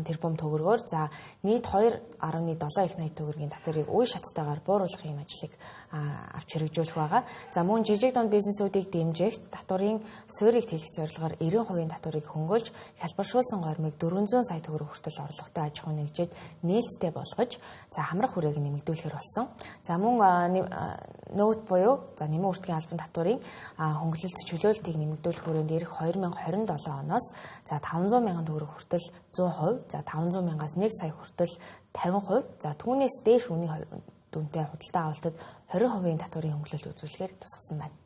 тэрбум төгрөгөөр, за нийт 2.7 их 80 төгрөгийн татварыг үе шаттайгаар бууруулах юм ажлыг авч хэрэгжүүлэх байгаа. За мөн жижиг дунд бизнесүүдийг дэмжих татварын суурийг тэлэх зорилгоор 90% татварыг хөнгөлж хялбаршуулсан гормыг 400 сая төгрөг хүртэл орлоготой аж ахуйн нэгжид нээлттэй болгож за хамрах хүрээг нэмэгдүүлэхээр болсон. За мөн нөт буюу за нэмэн үртгэн албан татварын хөнгөлөлт чөлөөлтийг нэмэгдүүлэх хүрээнд ирэх 2027 оноос за 500 мянган төгрөг хүртэл 100%, за 500 мянгаас 1 сая хүртэл 50%, за түүнээс дээш үний дүнтэй худалдаа авалтад 20% татварын хөнгөлөлт үзүүлэхээр тусгасан байна.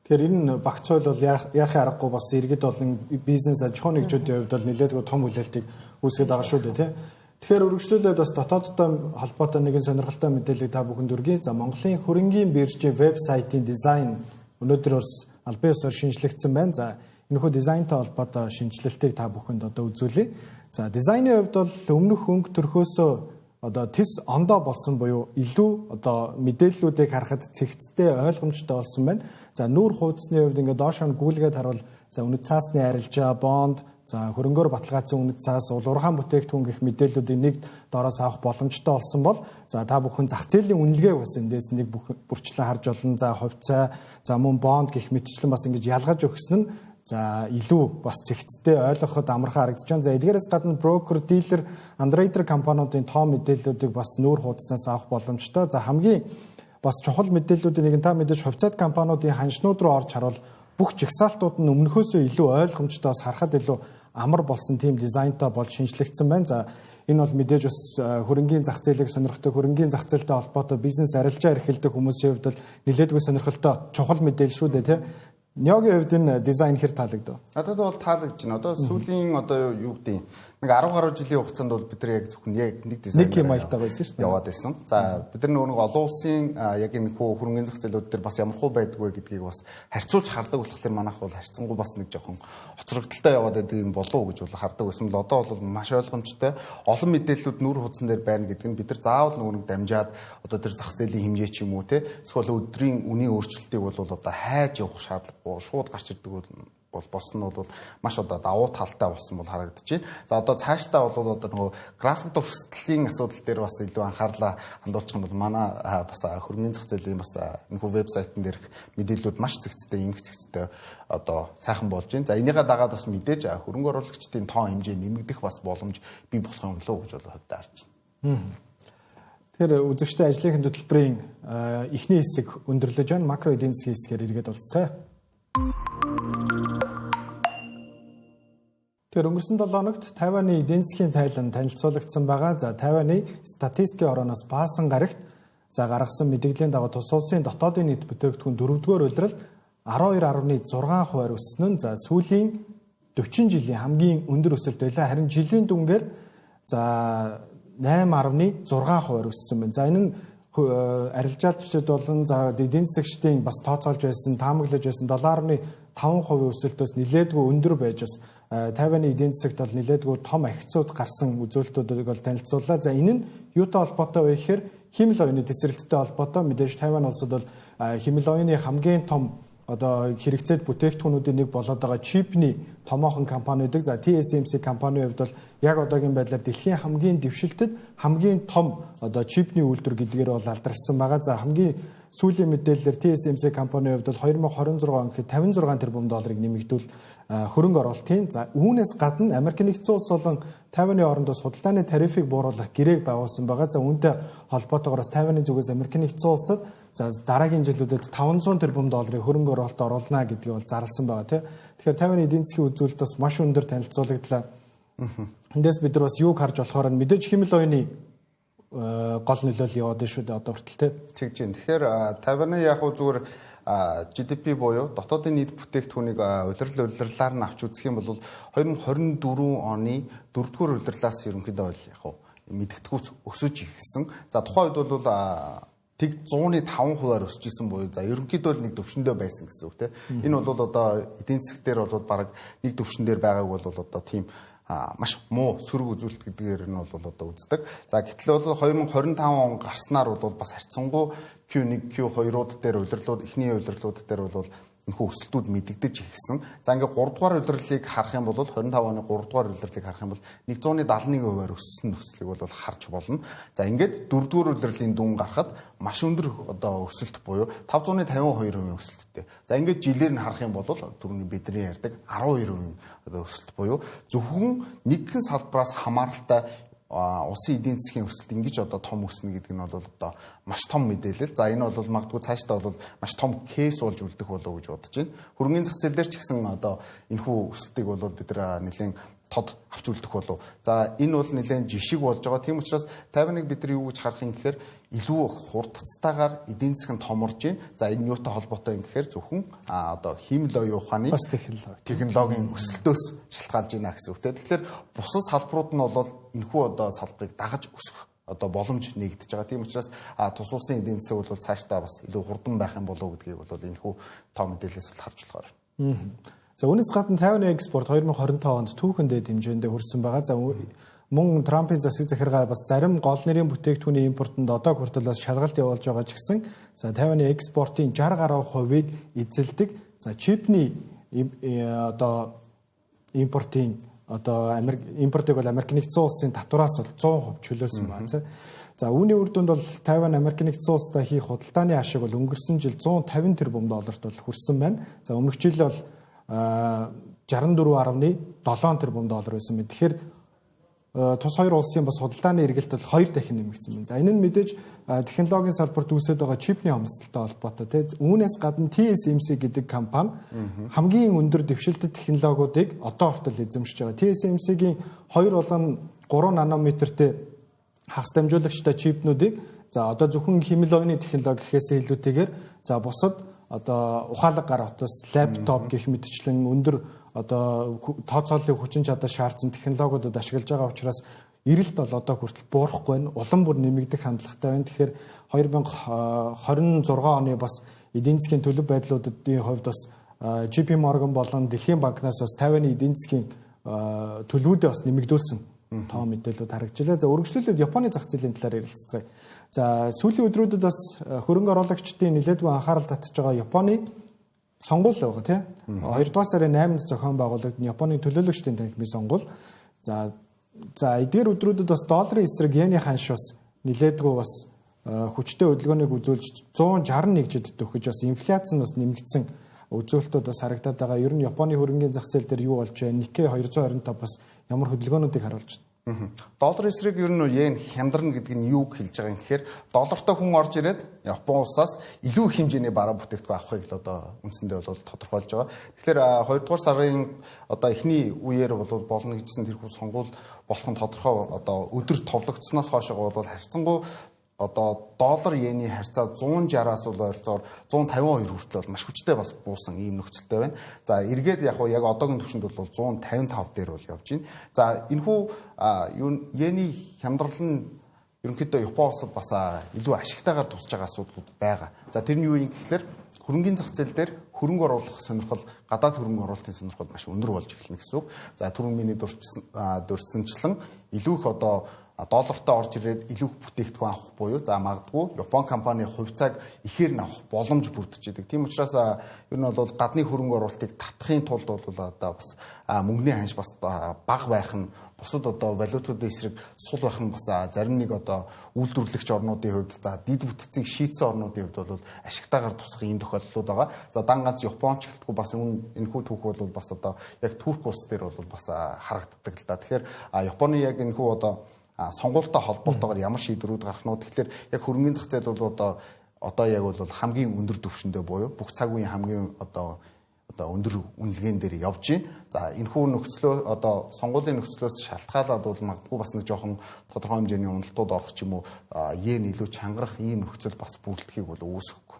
Тэгэхээр энэ багц хууль бол яахын аргагүй бас иргэд болон бизнес аж ахуйн нэгжүүдийн хувьд бол нэлээдгүй том хүлээлтийг үүсгэж байгаа шүү дээ тийм. Тэгэхээр үргэлжлүүлээд бас дотоодтой холбоотой нэгэн сонирхолтой мэдээллийг та бүхэнд өргөе. За Монголын хөрөнгийн биржийн вебсайтын дизайн өнөөдөр бас албан ёсоор шинжлэгдсэн байна. За энэхүү дизайнтай холбоотой шинжилэлтийг та бүхэнд одоо үзүүлье. За дизайны хувьд бол өмнөх өнгө төрхөөсөө одоо тис ондоо болсон буюу илүү одоо мэдээллүүдийг харахад цэгцтэй ойлгомжтой болсон байна. За нүүр хуудасны хувьд ингээд доош нь гүйлгээд харуул за үнэт цаасны арилжаа, бонд, за хөрөнгөөр баталгаажсан үнэт цаас, улуурхаан бүтээгдэхүүн гэх мэдээллүүдийг нэг доороос авах боломжтой болсон бол за та бүхэн зах зээлийн үнэлгээг бас эндээс нэг бүрчлэн харж олон за хувьцаа, за мөн бонд гэх мэтчлэн бас ингэж ялгаж өгсөн нь за илүү бас цэгцтэй ойлгоход амархан харагдаж байна. За эдгээрээс гадна брокер, дилер, андеррайтер компаниудын тоо мэдээллүүдийг бас нүүр хуудаснаас авах боломжтой. За хамгийн бас чухал мэдээллүүдийн нэг нь та мэдээж хувьцаат компаниудын ханшнууд руу орж харвал бүх жигсаалтууд нь өмнөхөөсөө илүү ойлгомжтой бас харахад илүү амар болсон тийм дизайнтай болж шинжлэгдсэн байна. За энэ бол мэдээж бас хөрөнгийн зах зээлийг сонирхдаг, хөрөнгийн зах зээлтэй холбоотой бизнес арилжаа эрхэлдэг хүмүүсийн хувьд бол нэлээдгүй сонирхолтой чухал мэдээлэл шүү дээ тийм. Нёгийн хувьд энэ дизайн хэр таалагдав? Надад бол таалагдж байна. Одоо сүүлийн одоо юу гэдэг нэг 10 гаруй жилийн хугацаанд бол бид нар яг зөвхөн яг нэг дизайн нэг юм аялтаа байсан шүү дээ. Яваад байсан. За бид нар нөгөө олон улсын яг энэ хүү хөрөнгөний зах зээлүүд дээр бас ямархуу байдг вэ гэдгийг бас харьцуулж хардаг болохоор манайх бол харьцангуй бас нэг жоохон хоцрогдолтой яваад байдаг юм болов уу гэж бол хардаг байсан. Бол одоо бол маш ойлгомжтой олон мэдээллүүд нүүр хуудсан дээр байна гэдэг нь бид нар заавал нөгөө дамжаад одоо тэр зах зээлийн хэмжээ ч юм уу те эсвэл өдрийн үнийн өөрчлөлтийг бол одоо хайж явах шаардлагагүй шууд гарч ирдэг бол босно бол маш одоо давуу талтай болсон бол харагдаж байна. За одоо цаашдаа бол одоо нөгөө график дурсгалын асуудал дээр бас илүү анхаарлаа хандуулчих юм бол манай бас хөрөнгөний зах зээлийн бас энэхүү вебсайтн дээрх мэдээллүүд маш цэгцтэй, эмх цэгцтэй одоо сайхан болж байна. За энийгээ дагаад бас мэдээж хөрөнгө оруулагчдын тоо хэмжээ нэмэгдэх бас боломж бий болох юм болов уу гэж бол хөдөө харж байна. Тэгэхээр үзэгчтэй ажлынхын хөтөлбөрийн эхний хэсэг өндөрлөж байна. Макро эдийн засгийн хэсгээр эргээд уулзцгаая. Тэгэхээр өнгөрсөн 7 хоногт Тайваны эдийн засгийн тайлан танилцуулагдсан байгаа. За Тайваны статистикийн орооноос баасан гарагт за гаргасан мэдээллийн дагуу тус улсын дотоодын нийт бүтээгдэхүүн 4-р улиралд 12.6% өссөн нь за сүүлийн 40 жилийн хамгийн өндөр өсөлт байлаа. Харин жилийн дүнгээр за 8.6% өссөн байна. За энэ нь арилжаалчдад болон за эдийн засагчдын бас тооцоолж байсан, таамаглаж байсан 7.5% өсөлтөөс нэлээдгүй өндөр байж бас Тайваны эдийн засагт бол нэлээдгүй том ахицууд гарсан үзүүлэлтүүдийг бол танилцууллаа. За энэ нь юутай холбоотой вэ гэхээр химэл оюуны тесрэлттэй холбоотой. Мэдээж Тайван улсад бол химэл оюуны хамгийн том одоо хэрэгцээд бүтээгдэхүүнүүдийн нэг болоод байгаа чипний томоохон компаниудаг. За TSMC компанийн хувьд бол яг одоогийн байдлаар дэлхийн хамгийн дэвшилтэд хамгийн том одоо чипний үйлдвэр гэдгээр бол алдарсан байгаа. За хамгийн сүүлийн мэдээлэлээр TSMC компанийн хувьд бол 2026 он гэхэд 56 тэрбум долларыг нэмэгдүүл хөрөнгө оруулалтын. За үүнээс гадна Америк нэгдсэн улс болон Тайваны хоорондоо судалгааны тарифыг бууруулах гэрээг байгуулсан байгаа. За үүнтэй холбоотойгоор Тайваны зүгээс Америк нэгдсэн улсад за дараагийн жилүүдэд 500 тэрбум долларын хөрөнгө оруулалт оруулна гэдгийг бол зарласан байгаа тийм. Тэгэхээр Тайваны эдийн засгийн үзүүлэлт бас маш өндөр танилцуулагдлаа. Эндээс бид нар бас юуг харж болохоор мэдээж химэл оюуны гол нөлөөлөл яваад шүү дээ одоо хүртэл тийм. Тэгж байна. Тэгэхээр Тайваны яг уу зүгээр GDP буюу дотоодын нийт бүтээгдэхүүнийг удирдлаар нь авч үзэх юм бол 2024 оны 4-р удирлаас ерөнхийдөө бол яг уу мэдгэдэггүйц өсөж ирсэн. За тухайн үед бол тэг 105%-аар өсөж исэн буюу за ерөнхийдөө л нэг төвшөндөө байсан гэсэн үг тийм. Энэ бол одоо эдийн засгаар бол баг нэг төвшин дээр байгааг бол одоо тийм маш муу сөрөг үзүүлэлт гэдгээр нь бол одоо үздэг. За гэтэл бол 2025 он гарснаар бол бас харьцангуй Q1, Q2-ууд дээр удирлууд эхний удирлууд дээр бол энэхүү өсөлтүүд мэдэгдэж ирсэн. За ингээд 3 дугаар удирлыг харах юм бол 25 оны 3 дугаар удирлыг харах юм бол 111%-аар өссөн нөхцөлийг бол харж болно. За ингээд 4 дугаар удирдлийн дүн гарахад маш өндөр одоо өсөлт буюу 552% өсөлттэй. За ингээд жилээр нь харах юм бол түрүүний бидний ярьдаг 12% одоо өсөлт буюу зөвхөн нэгэн салбараас хамааралтай улсын эдийн засгийн өсөлт ингэж одоо том өснө гэдэг нь бол одоо маш том мэдээлэл. За энэ бол магадгүй цаашдаа бол маш том кейс болж үлдэх болов уу гэж бодож байна. Хөрөнгөний зах зээл дээр ч гэсэн одоо энэхүү өсөлтийг бол бид нэлээд тод авч үлдэх болов. За энэ бол нэлээд жишг болж байгаа. Тийм учраас Тайваныг бид нар юу гэж харах юм гэхээр илүү хурдцтайгаар эдийн засаг нь томорж байна. За энэ юутай холбоотой юм гэхээр зөвхөн одоо химэл оюун ухааны технологийн өсөлтөөс шалтгаалж байна гэсэн үг тийм. Тэгэхээр бусад салбарууд нь бол энэхүү одоо салбарыг дагаж өсөх одоо боломж нэгдэж байгаа. Тийм учраас тус улсын эдийн засаг бол цаашдаа бас илүү хурдан байх юм болов уу гэдгийг бол энэхүү тоо мэдээлэлээс бол харж болохоор. За үүнээс гадна Тайваны экспорт 2025 онд түүхэн дээд хэмжээнд хүрсэн байгаа. За мөн Трампын засаг захиргаа бас зарим гол нэрийн бүтээгдэхүүний импортод одоо хүртэл бас шалгалт явуулж байгаа ч гэсэн за Тайваны экспортын 60% эзэлдэг. За чипний одоо импортын одоо импортыг бол Америк нэгдсэн улсын татвараас бол 100% чөлөөсөн байна. За үүний үр дүнд бол Тайван Америк нэгдсэн улстай хийх худалдааны ашиг бол өнгөрсөн жил 150 тэрбум долларт бол хүрсэн байна. За өмнөх жил бол 64.7 тэрбум доллар байсан байна. Тэгэхээр тус хоёр улсын бас худалдааны эргэлт бол 2 дахин нэмэгдсэн байна. За энэ нь мэдээж технологийн салбарт үүсэж байгаа чипний хомсдолтой холбоотой тийм. Үүнээс гадна TSMC гэдэг компани хамгийн өндөр дэвшилтэт технологиудыг одоо хүртэл эзэмшиж байгаа. TSMC-гийн 2 болон 3 нанометртэй хагас дамжуулагчтай чипнүүдийг за одоо зөвхөн химэл оюуны технологи гэхээс илүүтэйгээр за бусад одоо ухаалаг гар утас, лаптоп гэх мэтчлэн өндөр одоо тооцооллын хүчин чадал шаардсан технологиудад ашиглаж байгаа учраас эрэлт бол одоо хүртэл буурахгүй байна. Улам бүр нэмэгдэх хандлагатай байна. Тэгэхээр 2026 оны бас эдийн засгийн төлөв байдлуудын хувьд бас JP Morgan болон Дэлхийн банкнаас бас Тайваны эдийн засгийн төлөвүүдээ бас нэмэгдүүлсэн тоо мэдээлэлүүд харагдчихлаа. За өргөжлөлүүд Японы зах зээлийн талаар ярилцгаая. За сүүлийн өдрүүдэд бас хөрөнгө оруулагчдын нэлээдгүй анхаарал татж байгаа Японы сонгуул байгаа тийм. 2 дугаар сарын 8-нд зохион байгуулагдсан Японы төлөөлөгчдийн танхимын сонгуул. За эдгээр өдрүүдэд бас долларын эсрэг йений ханш бас нэлээдгүй бас хүчтэй хөдөлгөөнийг үзүүлж 161-д төгсөж бас инфляц нь бас нэмэгдсэн үзүүлэлтүүд бас харагдаад байгаа. Ер нь Японы хөрөнгөний зах зээл дээр юу болж байна? Nikkei 225 бас ямар хөдөлгөөнүүдийг харуулж байна? Доллар эсрэг ер нь йен хямдарна гэдэг нь юу хэлж байгаа юм гэхээр доллартай хүн орж ирээд Япон улсаас илүү их хэмжээний бараа бүтээгдэхүүн авахыг л одоо үндсэндээ бол тодорхойлж байгаа. Тэгэхээр 2 дугаар сарын одоо эхний үеэр бол болно гэжсэн тэрхүү сонгуул болох нь тодорхой одоо өдөр товлогдсноос хойшоо бол харьцангуй одоо доллар йений харьцаа 160-аас бол ойролцоогоор 152 хүртэл бол маш хүчтэй бас буусан ийм нөхцөлтэй байна. За эргээд яг одоогийн түвшинд бол 155 дээр бол явж байна. За энэхүү йений хямдрал нь ерөнхийдөө Япон улсад бас илүү ашигтайгаар тусч байгаа асуудлууд байгаа. За тэр нь юу юм гэхээр хөрөнгөний зах зээл дээр хөрөнгө оруулах сонирхол, гадаад хөрөнгө оруулалтын сонирхол маш өндөр болж эхэлнэ гэсэн үг. За түрүүн миний дурдсанчлан илүү их одоо доллартай орж ирээд илүү их бүтээгдэхүүн авах буюу за магадгүй Япон компани хувьцааг ихээр нь авах боломж бүрдэж идэг. Тийм учраас ер нь бол гадны хөрөнгө оруулалтыг татахын тулд бол одоо бас мөнгөний ханш бас бага байх нь бусад одоо валютуудын эсрэг сул байх нь бас зарим нэг одоо үйлдвэрлэгч орнуудын хувьд за дид бүтцийг шийдсэн орнуудын хувьд бол ашигтайгаар тусах ийм тохиолдлууд байгаа. За дан ганц Японч гэлтгүй бас энэхүү түүх бол бас одоо яг Турк улс дээр бол бас харагддаг л да. Тэгэхээр Японы яг энэхүү одоо сонгуультай холбоотойгоор ямар шийдвэрүүд гарах нь тэгэхээр яг хөрөнгөний зах зээл бол одоо яг бол хамгийн өндөр түвшиндээ буюу бүх цаг үеийн хамгийн одоо өндөр үнэлгээн дээр явж байна. За энэхүү нөхцлөө одоо сонгуулийн нөхцлөөс шалтгаалаад бол магадгүй бас нэг жоохон тодорхой хэмжээний уналтууд орох ч юм уу йен илүү чангарах ийм нөхцөл бас бүрддэхийг бол үүсэхгүй.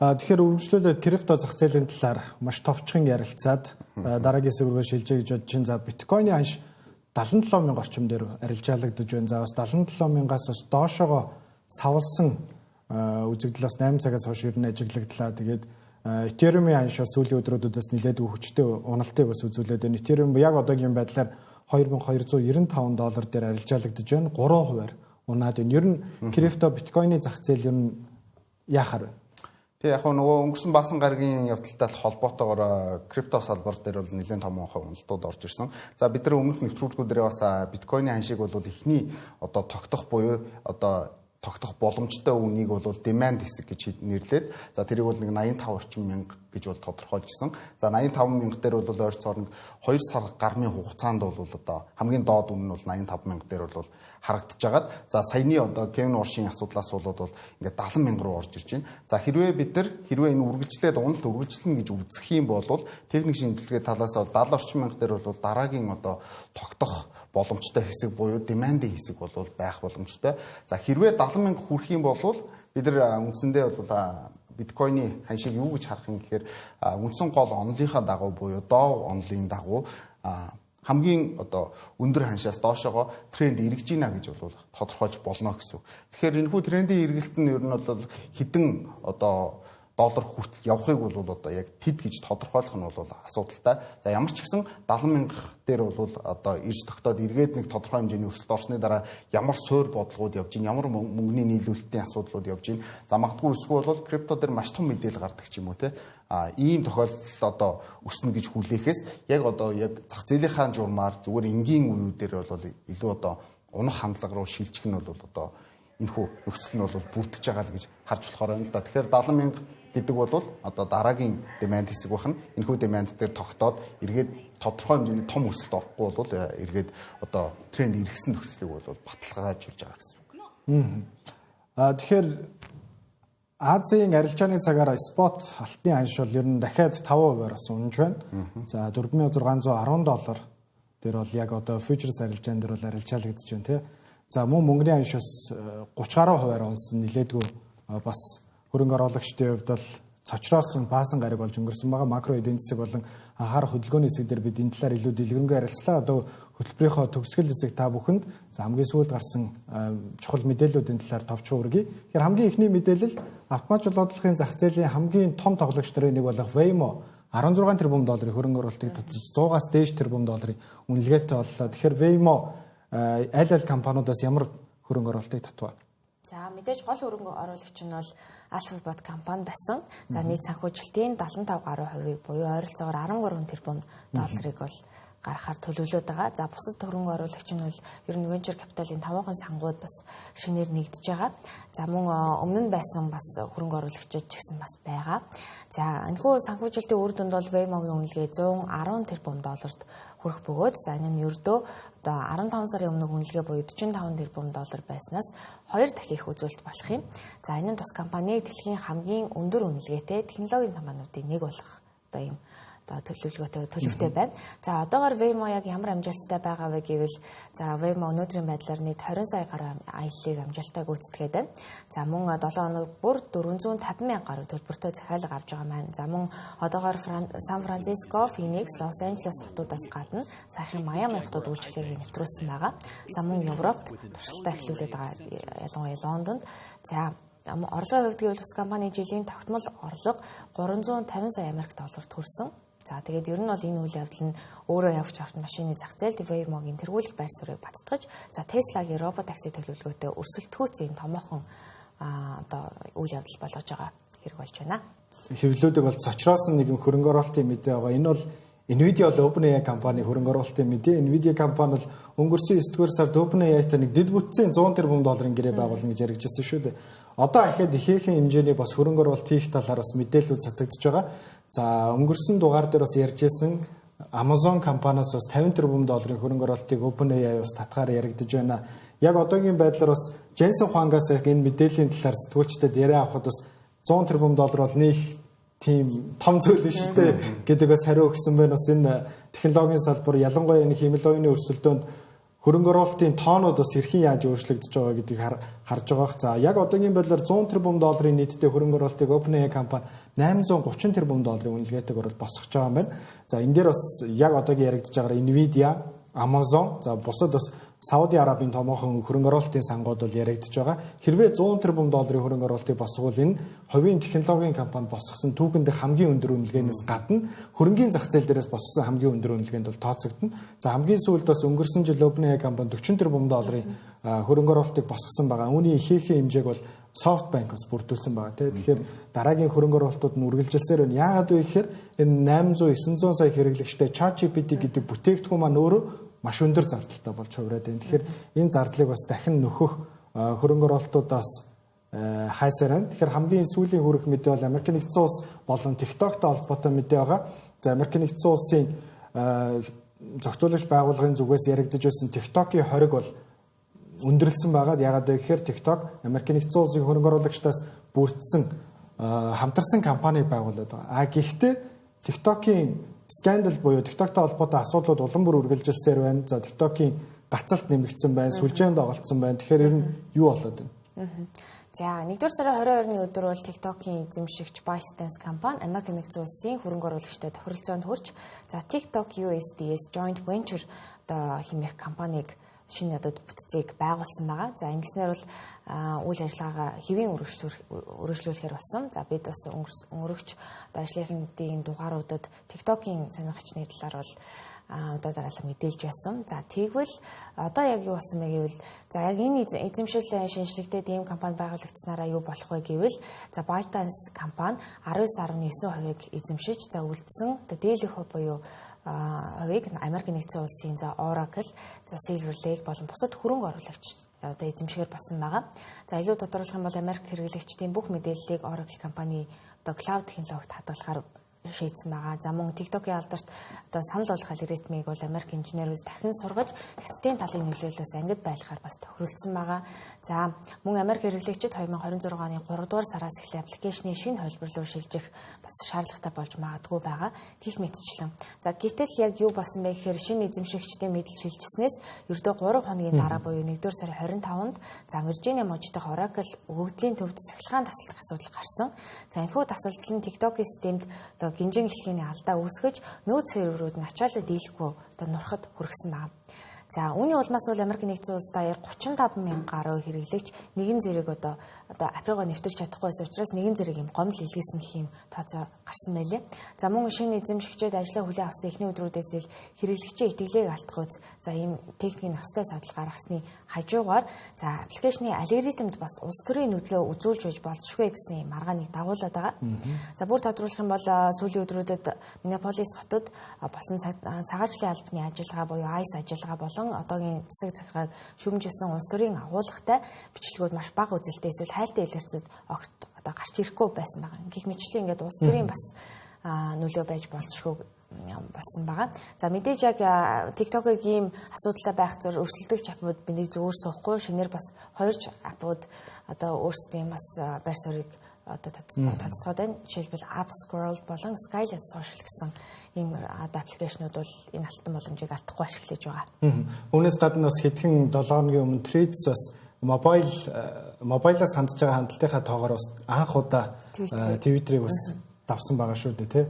Тэгэхээр үргэлжлүүлээд крипто зах зээлийн талаар маш товчхон ярилцаад дараагийн сэдвээр шилжээ гэж бодож байна. За биткойны ханш 77 мянган орчим дээр арилжаалагдаж байна. За бас 77 мянгаас бас доошогоо савлсан үзэгдэл бас 8 цагаас хойш ер нь ажиглагдлаа. Тэгээд Ethereum-ийн ханш бас сүүлийн өдрүүдээс нэлээд хүчтэй уналтыг бас үзүүлээд байна. Ethereum яг одоогийн байдлаар $2295 дээр арилжаалагдаж байна. 3%-аар унаад байна. Ер нь крипто биткойны зах зээл ер нь яахаар байна? Тэгээ яг нөгөө өнгөрсөн баасан гарагийн явдалтай холбоотойгоор крипто салбар дээр бол нэлээд том уналтууд орж ирсэн. За бид нар өмнөх нэвтрүүлгүүдээр бас биткойны ханшийг бол эхний одоо тогтох буюу одоо тогтох боломжтой үнийг бол demand хэсэг гэж нэрлээд за тэрийг бол нэг 85 орчим мянга гэж бол тодорхойлжсэн. За 85 мянга дээр бол ойрцоор нэг 2 сар гармын хугацаанд бол одоо хамгийн доод үнэ нь бол 85 мянга дээр бол харагдаж байгаад за саяны одоо Кевин Оршийн асуудлаас болоод бол ингээд 70 мянга руу орж ирж байна. За хэрвээ бид нар энэ үргэлжлээд уналт үргэлжлэн гэж үзэх юм бол техник шинжилгээ талаас бол 70 орчим мянга дээр бол дараагийн одоо тогтох боломжтой хэсэг буюу demanding хэсэг бол байх боломжтой. За хэрвээ 70 мянга хүрэх юм бол бид нар үндсэндээ бол биткойны ханшийг юу гэж харах юм гэхээр үндсэн гол онолынхаа дагуу буюу доо онолын дагуу хамгийн одоо өндөр ханшаас доошогоо тренд эргэж гинэ гэж бол тодорхойлж болно гэсэн. Тэгэхээр энэхүү трендийн эргэлт нь ер нь бол хідэн одоо доллар хүртэл явахыг бол одоо яг тэд гэж тодорхойлох нь бол асуудалтай. За ямар ч гэсэн 70 мянга дээр бол одоо ирж тогтоод эргээд нэг тодорхой хэмжээний өсөлт орсны дараа ямар суур бодлогууд явж гин, ямар мөнгөний нийлүүлэлтийн асуудлууд явж гин. За магадгүй эсвэл бол крипто дээр маш том мэдээлэл гардаг ч юм уу те. Ийм тохиолдол одоо өснө гэж хүлээхээс яг одоо яг зах зээлийнхаа журмаар зүгээр энгийн үеүүдээр бол илүү одоо унах хандлага руу шилжих нь бол одоо энэхүү нөхцөл нь бол бүрдэж байгаа л гэж харж болохоор байна л да. Тэгэхээр 70 мянга гэдэг бол одоо дараагийн demand хэсэг байна. Энэхүү demand дээр тогтоод эргээд тодорхой хэмжээний том өсөлт орохгүй бол эргээд одоо тренд эргэсэн нөхцөлийг бол баталгаажуулж байгаа гэсэн үг. Тэгэхээр Азийн арилжааны цагаар спот алтны ханш бол ер нь дахиад 5%-аар бас унж байна. За $4610 дээр бол яг одоо futures арилжаан дээр бол арилжаалагдаж байна тий. За мөнгөний ханш бас 30 гаруй хувиар унсан нилээдгүй бас хөрөнгө оруулагчдын хувьд бол цочроос баасан гараг болж өнгөрсөн байгаа. Макро эдийн засаг болон анхаарах хөдөлгөөний хэсэг дээр бид энэ талаар илүү дэлгэрэнгүй ярилцлаа. Одоо хөтөлбөрийнхөө төгсгөл хэсэг та бүхэнд за хамгийн сүүлд гарсан чухал мэдээллүүдийн талаар товчхон өргөе. Тэгэхээр хамгийн ихний мэдээлэл автомат бодлогын зах зээлийн хамгийн том тоглогч нарын нэг болох Waymo 16 тэрбум долларын хөрөнгө оруулалтыг татж 100-аас дээш тэрбум долларын үнэлгээтэй боллоо. Тэгэхээр Waymo аль компаниудаас ямар хөрөнгө оруулалтыг татваа? За мэдээж гол хөрөнгө оруулагч нь бол Alphabet компани байсан. За нийт санхүүжилтийн 75 гаруй хувийг буюу ойролцоогоор 13 тэрбум долларыг бол гаргахаар төлөвлөд байгаа. За бусад хөрөнгө оруулагч нь бол ер нь venture capital-ийн 5хан сангууд бас шинээр нэгдэж байгаа. За мөн өмнө нь байсан бас хөрөнгө оруулагчид ч гэсэн бас байгаа. За энэхүү санхүүжилтийн үр дүнд бол Waymo-гийн үнэлгээ 110 тэрбум долларт хүрэх бөгөөд за энэ нь ердөө одоо 15 сарын өмнөх үнэлгээ буюу 45 тэрбум доллар байснаас 2 дахин их үзүүлэлт болох юм. За энэ нь тус компани дэлхийн хамгийн өндөр үнэлгээтэй технологийн компаниудын нэг болох одоо ийм төлөвтэй байна. За одоогоор Waymo яг ямар амжилттай байгаа вэ гэвэл за Waymo өнөөдрийн байдлаар нийт 20 сая гаруй аяллыг амжилттай гүйцэтгээд байна. За мөн 7 хоног бүр 450 мянга гаруй төлбөртэй захиалга авч байгаа маань. За мөн одоогоор Сан Франциско, Феникс, Лос Анжелес хотуудаас гадна саяхан Майами хотод үйлчлэгийг нэвтрүүлсэн байгаа. За мөн Европт туршилтаа эхлүүлээд байгаа. Ялангуяа Лондонд. За орлогын хувьд гэвэл тус компани жилийн тогтмол орлого 350 сая Америк долларт хүрсэн. За тэгээд ер нь бол энэ үйл явдал нь өөрөө явж автомашины зах зээлд Waymo-гийн тэргүүлэх байр суурийг баттгаж, за Tesla-гийн робот такси төлөвлөгөөтэй өрсөлдөхүйц юм томоохон одоо үйл явдал болгож байгаа хэрэг болж байна. Хэвлэлүүдийг бол цочроос нэгэн хөрөнгө оруулалтын мэдээ байгаа. Энэ бол Nvidia бол OpenAI компани хөрөнгө оруулалтын мэдээ. Nvidia компани бол өнгөрсөн 9-р сард OpenAI-тай нэг дэд бүтцийн 100 тэрбум долларын гэрээ байгуулна гэж яригдчихсэн шүү дээ. Одоо ахад ихээхэн хэмжээний бас хөрөнгө оруулалт хийх талаар бас мэдээлэлүүд цацагдж байгаа. За өнгөрсөн дугаар дээр бас ярьжсэн Amazon компаниас бас 50 тэрбум долларын хөрөнгө оруулалтыг OpenAI бас татгаар яригдж байна. Яг одоогийн байдлаар бас Jensen Huang-аас энэ мэдээллийн талаар сэтгүүлчдэд яриа авахд бас 100 тэрбум доллар бол нэг тийм том зүйл биш үү гэдэг бас хариу өгсөн байна. Бас энэ технологийн салбар ялангуяа энэ хэмэл оюуны өрсөлдөөнд хөрөнгө оруулалтын тоонууд бас хэрхэн яаж өөрчлөгдөж байгаа гэдгийг харж байгаа. За яг одоогийн байдлаар 100 тэрбум долларын нийтдээ хөрөнгө оруулалтыг OpenAI компани 830 тэрбум долларын үнэлгээтэйгээр босгож байгаа юм байна. За энэ дээр бас яг одоогийн яригдж байгаа Nvidia, Amazon, за бусад бас Сауди Арабын томоохон хөрөнгө оруулалтын сангууд бол яригдж байгаа. Хэрвээ 100 тэрбум долларын хөрөнгө оруулалтыг босгвол энэ хувийн технологийн компани босгосон түүхэнд хамгийн өндөр үнэлгээнээс гадна хөрөнгөний зах зээл дээрээс босгосон хамгийн өндөр үнэлгээнд бол тооцогдно. За хамгийн сүүлд бас өнгөрсөн жил OpenAI компани 40 тэрбум долларын хөрөнгө оруулалтыг босгосон байгаа. Үүний ихээхэн хэмжээг бол SoftBank бас бүрдүүлсэн байгаа. Тэгэхээр дараагийн хөрөнгө оруулалтууд нь үргэлжилсээр байна. Яагаад вэ гэхээр энэ 800-900 сая хэрэглэгчтэй ChatGPT гэдэг бүтээгдэхүүн маань өөрөө маш өндөр зардалтай болж хувраад байна. Тэгэхээр энэ зардлыг бас дахин нөхөх хөрөнгө оруулалтуудаас хайсаар байна. Тэгэхээр хамгийн сүүлийн хүрэх мэдээ бол Америк нэгдсэн улс болон TikTok-той холбоотой мэдээ байгаа. За Америк нэгдсэн улсын зохицуулагч байгууллагын зүгээс яригдж байсан TikTok-ийн хориг бол өндөрлсөн байгаа. Яагаад вэ гэхээр TikTok Америк нэгдсэн улсын хөрөнгө оруулагчдаас бүрдсэн хамтарсан компани байгуулад байгаа. Гэхдээ TikTok-ийн скандал буюу TikTok-той холбоотой асуудлууд улам бүр үргэлжилсээр байна. За TikTok-ийн гацалт нэмэгдсэн байна, сүлжээнд доголдсон байна. Тэгэхээр ер нь юу болоод байна? За 1-р сарын 22-ны өдөр бол TikTok-ийн эзэмшигч ByteDance компани Америк нэгдсэн улсын хөрөнгө оруулагчтай тохиролцоонд хүрч за TikTok USDS Joint Venture одоо хэмээх компанийг шинэ одоо бүтцийг байгуулсан байгаа. За ингэснээр бол үйл ажиллагаагаа хэвийн өргөжлүүлэхээр болсон. За бид бас өнгөрөгч одоо ажлынхны дугааруудад TikTok-ийн сонирхчны талаар бол одоо дараалал мэдээлж байсан. За тэгвэл одоо яг юу болсон бэ гэвэл за яг энэ эзэмшил шинжлэхдээ ийм компани байгуулагдсанараа юу болох вэ гэвэл за ByteDance компани 19.9%-ыг эзэмшиж за үлдсэн одоо дийлэх буюу хувийг Америк нэгдсэн улсын за Oracle, за Silver Lake болон бусад хөрөнгө оруулагч одоо эзэмшгээр болсон байгаа. За илүү тодорхойлох юм бол Америк хэрэглэгчдийн бүх мэдээллийг Oracle компани одоо клауд технологид хадгалахаар шийдсэн байгаа. За мөн TikTok-ийн алдарт одоо санал болгох алгоритмыг бол Америк инженерүүд дахин сургаж хятадын талын нөлөөллөөс ангид байлгахаар бас тохиролцсон байгаа. За мөн Америк хэрэглэгчид 2026 оны 3 дугаар сараас эхлээ аппликейшны шинэ хөлбөр рүү шилжих бас шаардлагатай болж магадгүй байгаа гэх мэтчлэн. За гэтэл яг юу болсон бэ гэхээр шинэ эзэмшигчдийн мэдл шилжснээс ердөө 3 хоногийн дараа буюу 1-р сарын 25-нд за Virginia мужидах Oracle өгөгдлийн төвд цахилгаан тасалдах асуудал гарсан. За энэхүү тасалдал нь TikTok-ийн системд одоо гинжин эхлэхний алдаа үүсгэж нөөц серверүүд нь ачаалал дийлэхгүй одоо нурахад хүргэсэн байна. За үүний улмаас бол Америк нэгдсэн улс даяар 35 мянган гаруй хэрэглэгч нэгэн зэрэг одоо апригоо нэвтэрч чадахгүйсэн учраас нэгэн зэрэг юм гомдол илгээсэн гэх юм тооцоо гарсан байлээ. За мөн шинэ эзэмшигчид ажлаа хүлээн авсан эхний өдрүүдээс л хэрэглэгчийн итгэлийг алдахгүйц за ийм техникийн остой садал гаргасны хажуугаар за аппликейшны алгоритмд бас улс төрийн нөлөө үзүүлж байж болзошгүй гэсэн юм маргааныг дагуулад байгаа. За бүр тодруулах юм бол сүүлийн өдрүүдэд Миннеаполис хотод болсон цагаачлалын албаны ажиллагаа буюу ICE ажиллагаа болон одоогийн засаг захиргааг шүүмжилсэн улс төрийн агуулгатай бичлэгүүд маш бага үзэлтэй эсвэл хайлттай илэрцэд огт одоо гарч ирэхгүй байсан байгаа. Гэх мэтчлэн ингээд улс төрийн бас нөлөө байж болзошгүй болсон байгаа. За мэдээж яг TikTok-ийн ийм асуудалтай байх зур өрсөлдөгч апууд бинийг зөвөр суухгүй шинээр бас 2 апууд одоо өөрсдийн бас байр суурийг одоо тодтогод байна. Жишээлбэл AppScroll болон Skylight Social гэсэн ийм аппликейшнууд бол энэ алтан боломжийг алдахгүй ашиглаж байгаа. Үүнээс гадна бас хэдхэн 7 хоногийн өмнө Threads бас мобайлаас хандж байгаа хандлтынхаа тоогоор бас анх удаа Twitter-ийг бас давсан байгаа шүү дээ тий.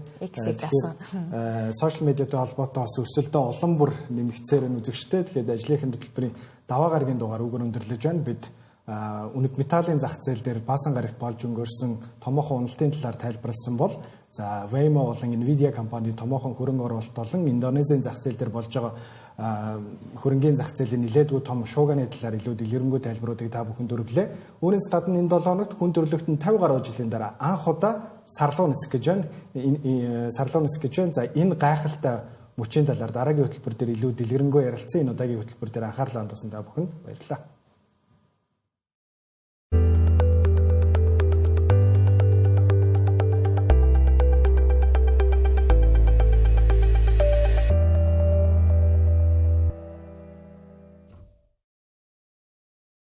Сошиал медиатай холбоотой бас өрсөлдөө улам бүр нэмэгцээр нь үзэгчтэй. Тэгэхээр ажлынхын хөтөлбөрийн даваа гарагийн дугаар үгээр өндөрлөж байна. Бид үнэт металлын зах зээл дээр баасан гарагт болж өнгөрсөн томоохон уналтын талаар тайлбарласан бол за Waymo болон Nvidia компани томоохон хөрөнгө оруулалт болон Индонезийн зах зээл дээр болж байгаа хөрөнгийн зах зээлийн нэлээдгүй том шууганы талаар илүү дэлгэрэнгүй тайлбаруудыг та бүхэнд өргөлээ. Үүнээс гадна энэ 7 хоногт хүн төрөлхтөн 50 гаруй жилийн дараа анх удаа сарлуу нисэх гэж байна. Сарлуу нисэх гэж байна. За энэ гайхалтай мөчийн талаар дараагийн хөтөлбөр дээр илүү дэлгэрэнгүй ярилцсан. Энэ удаагийн хөтөлбөр дээр анхаарлаа хандуулсан та бүхэнд баярлалаа.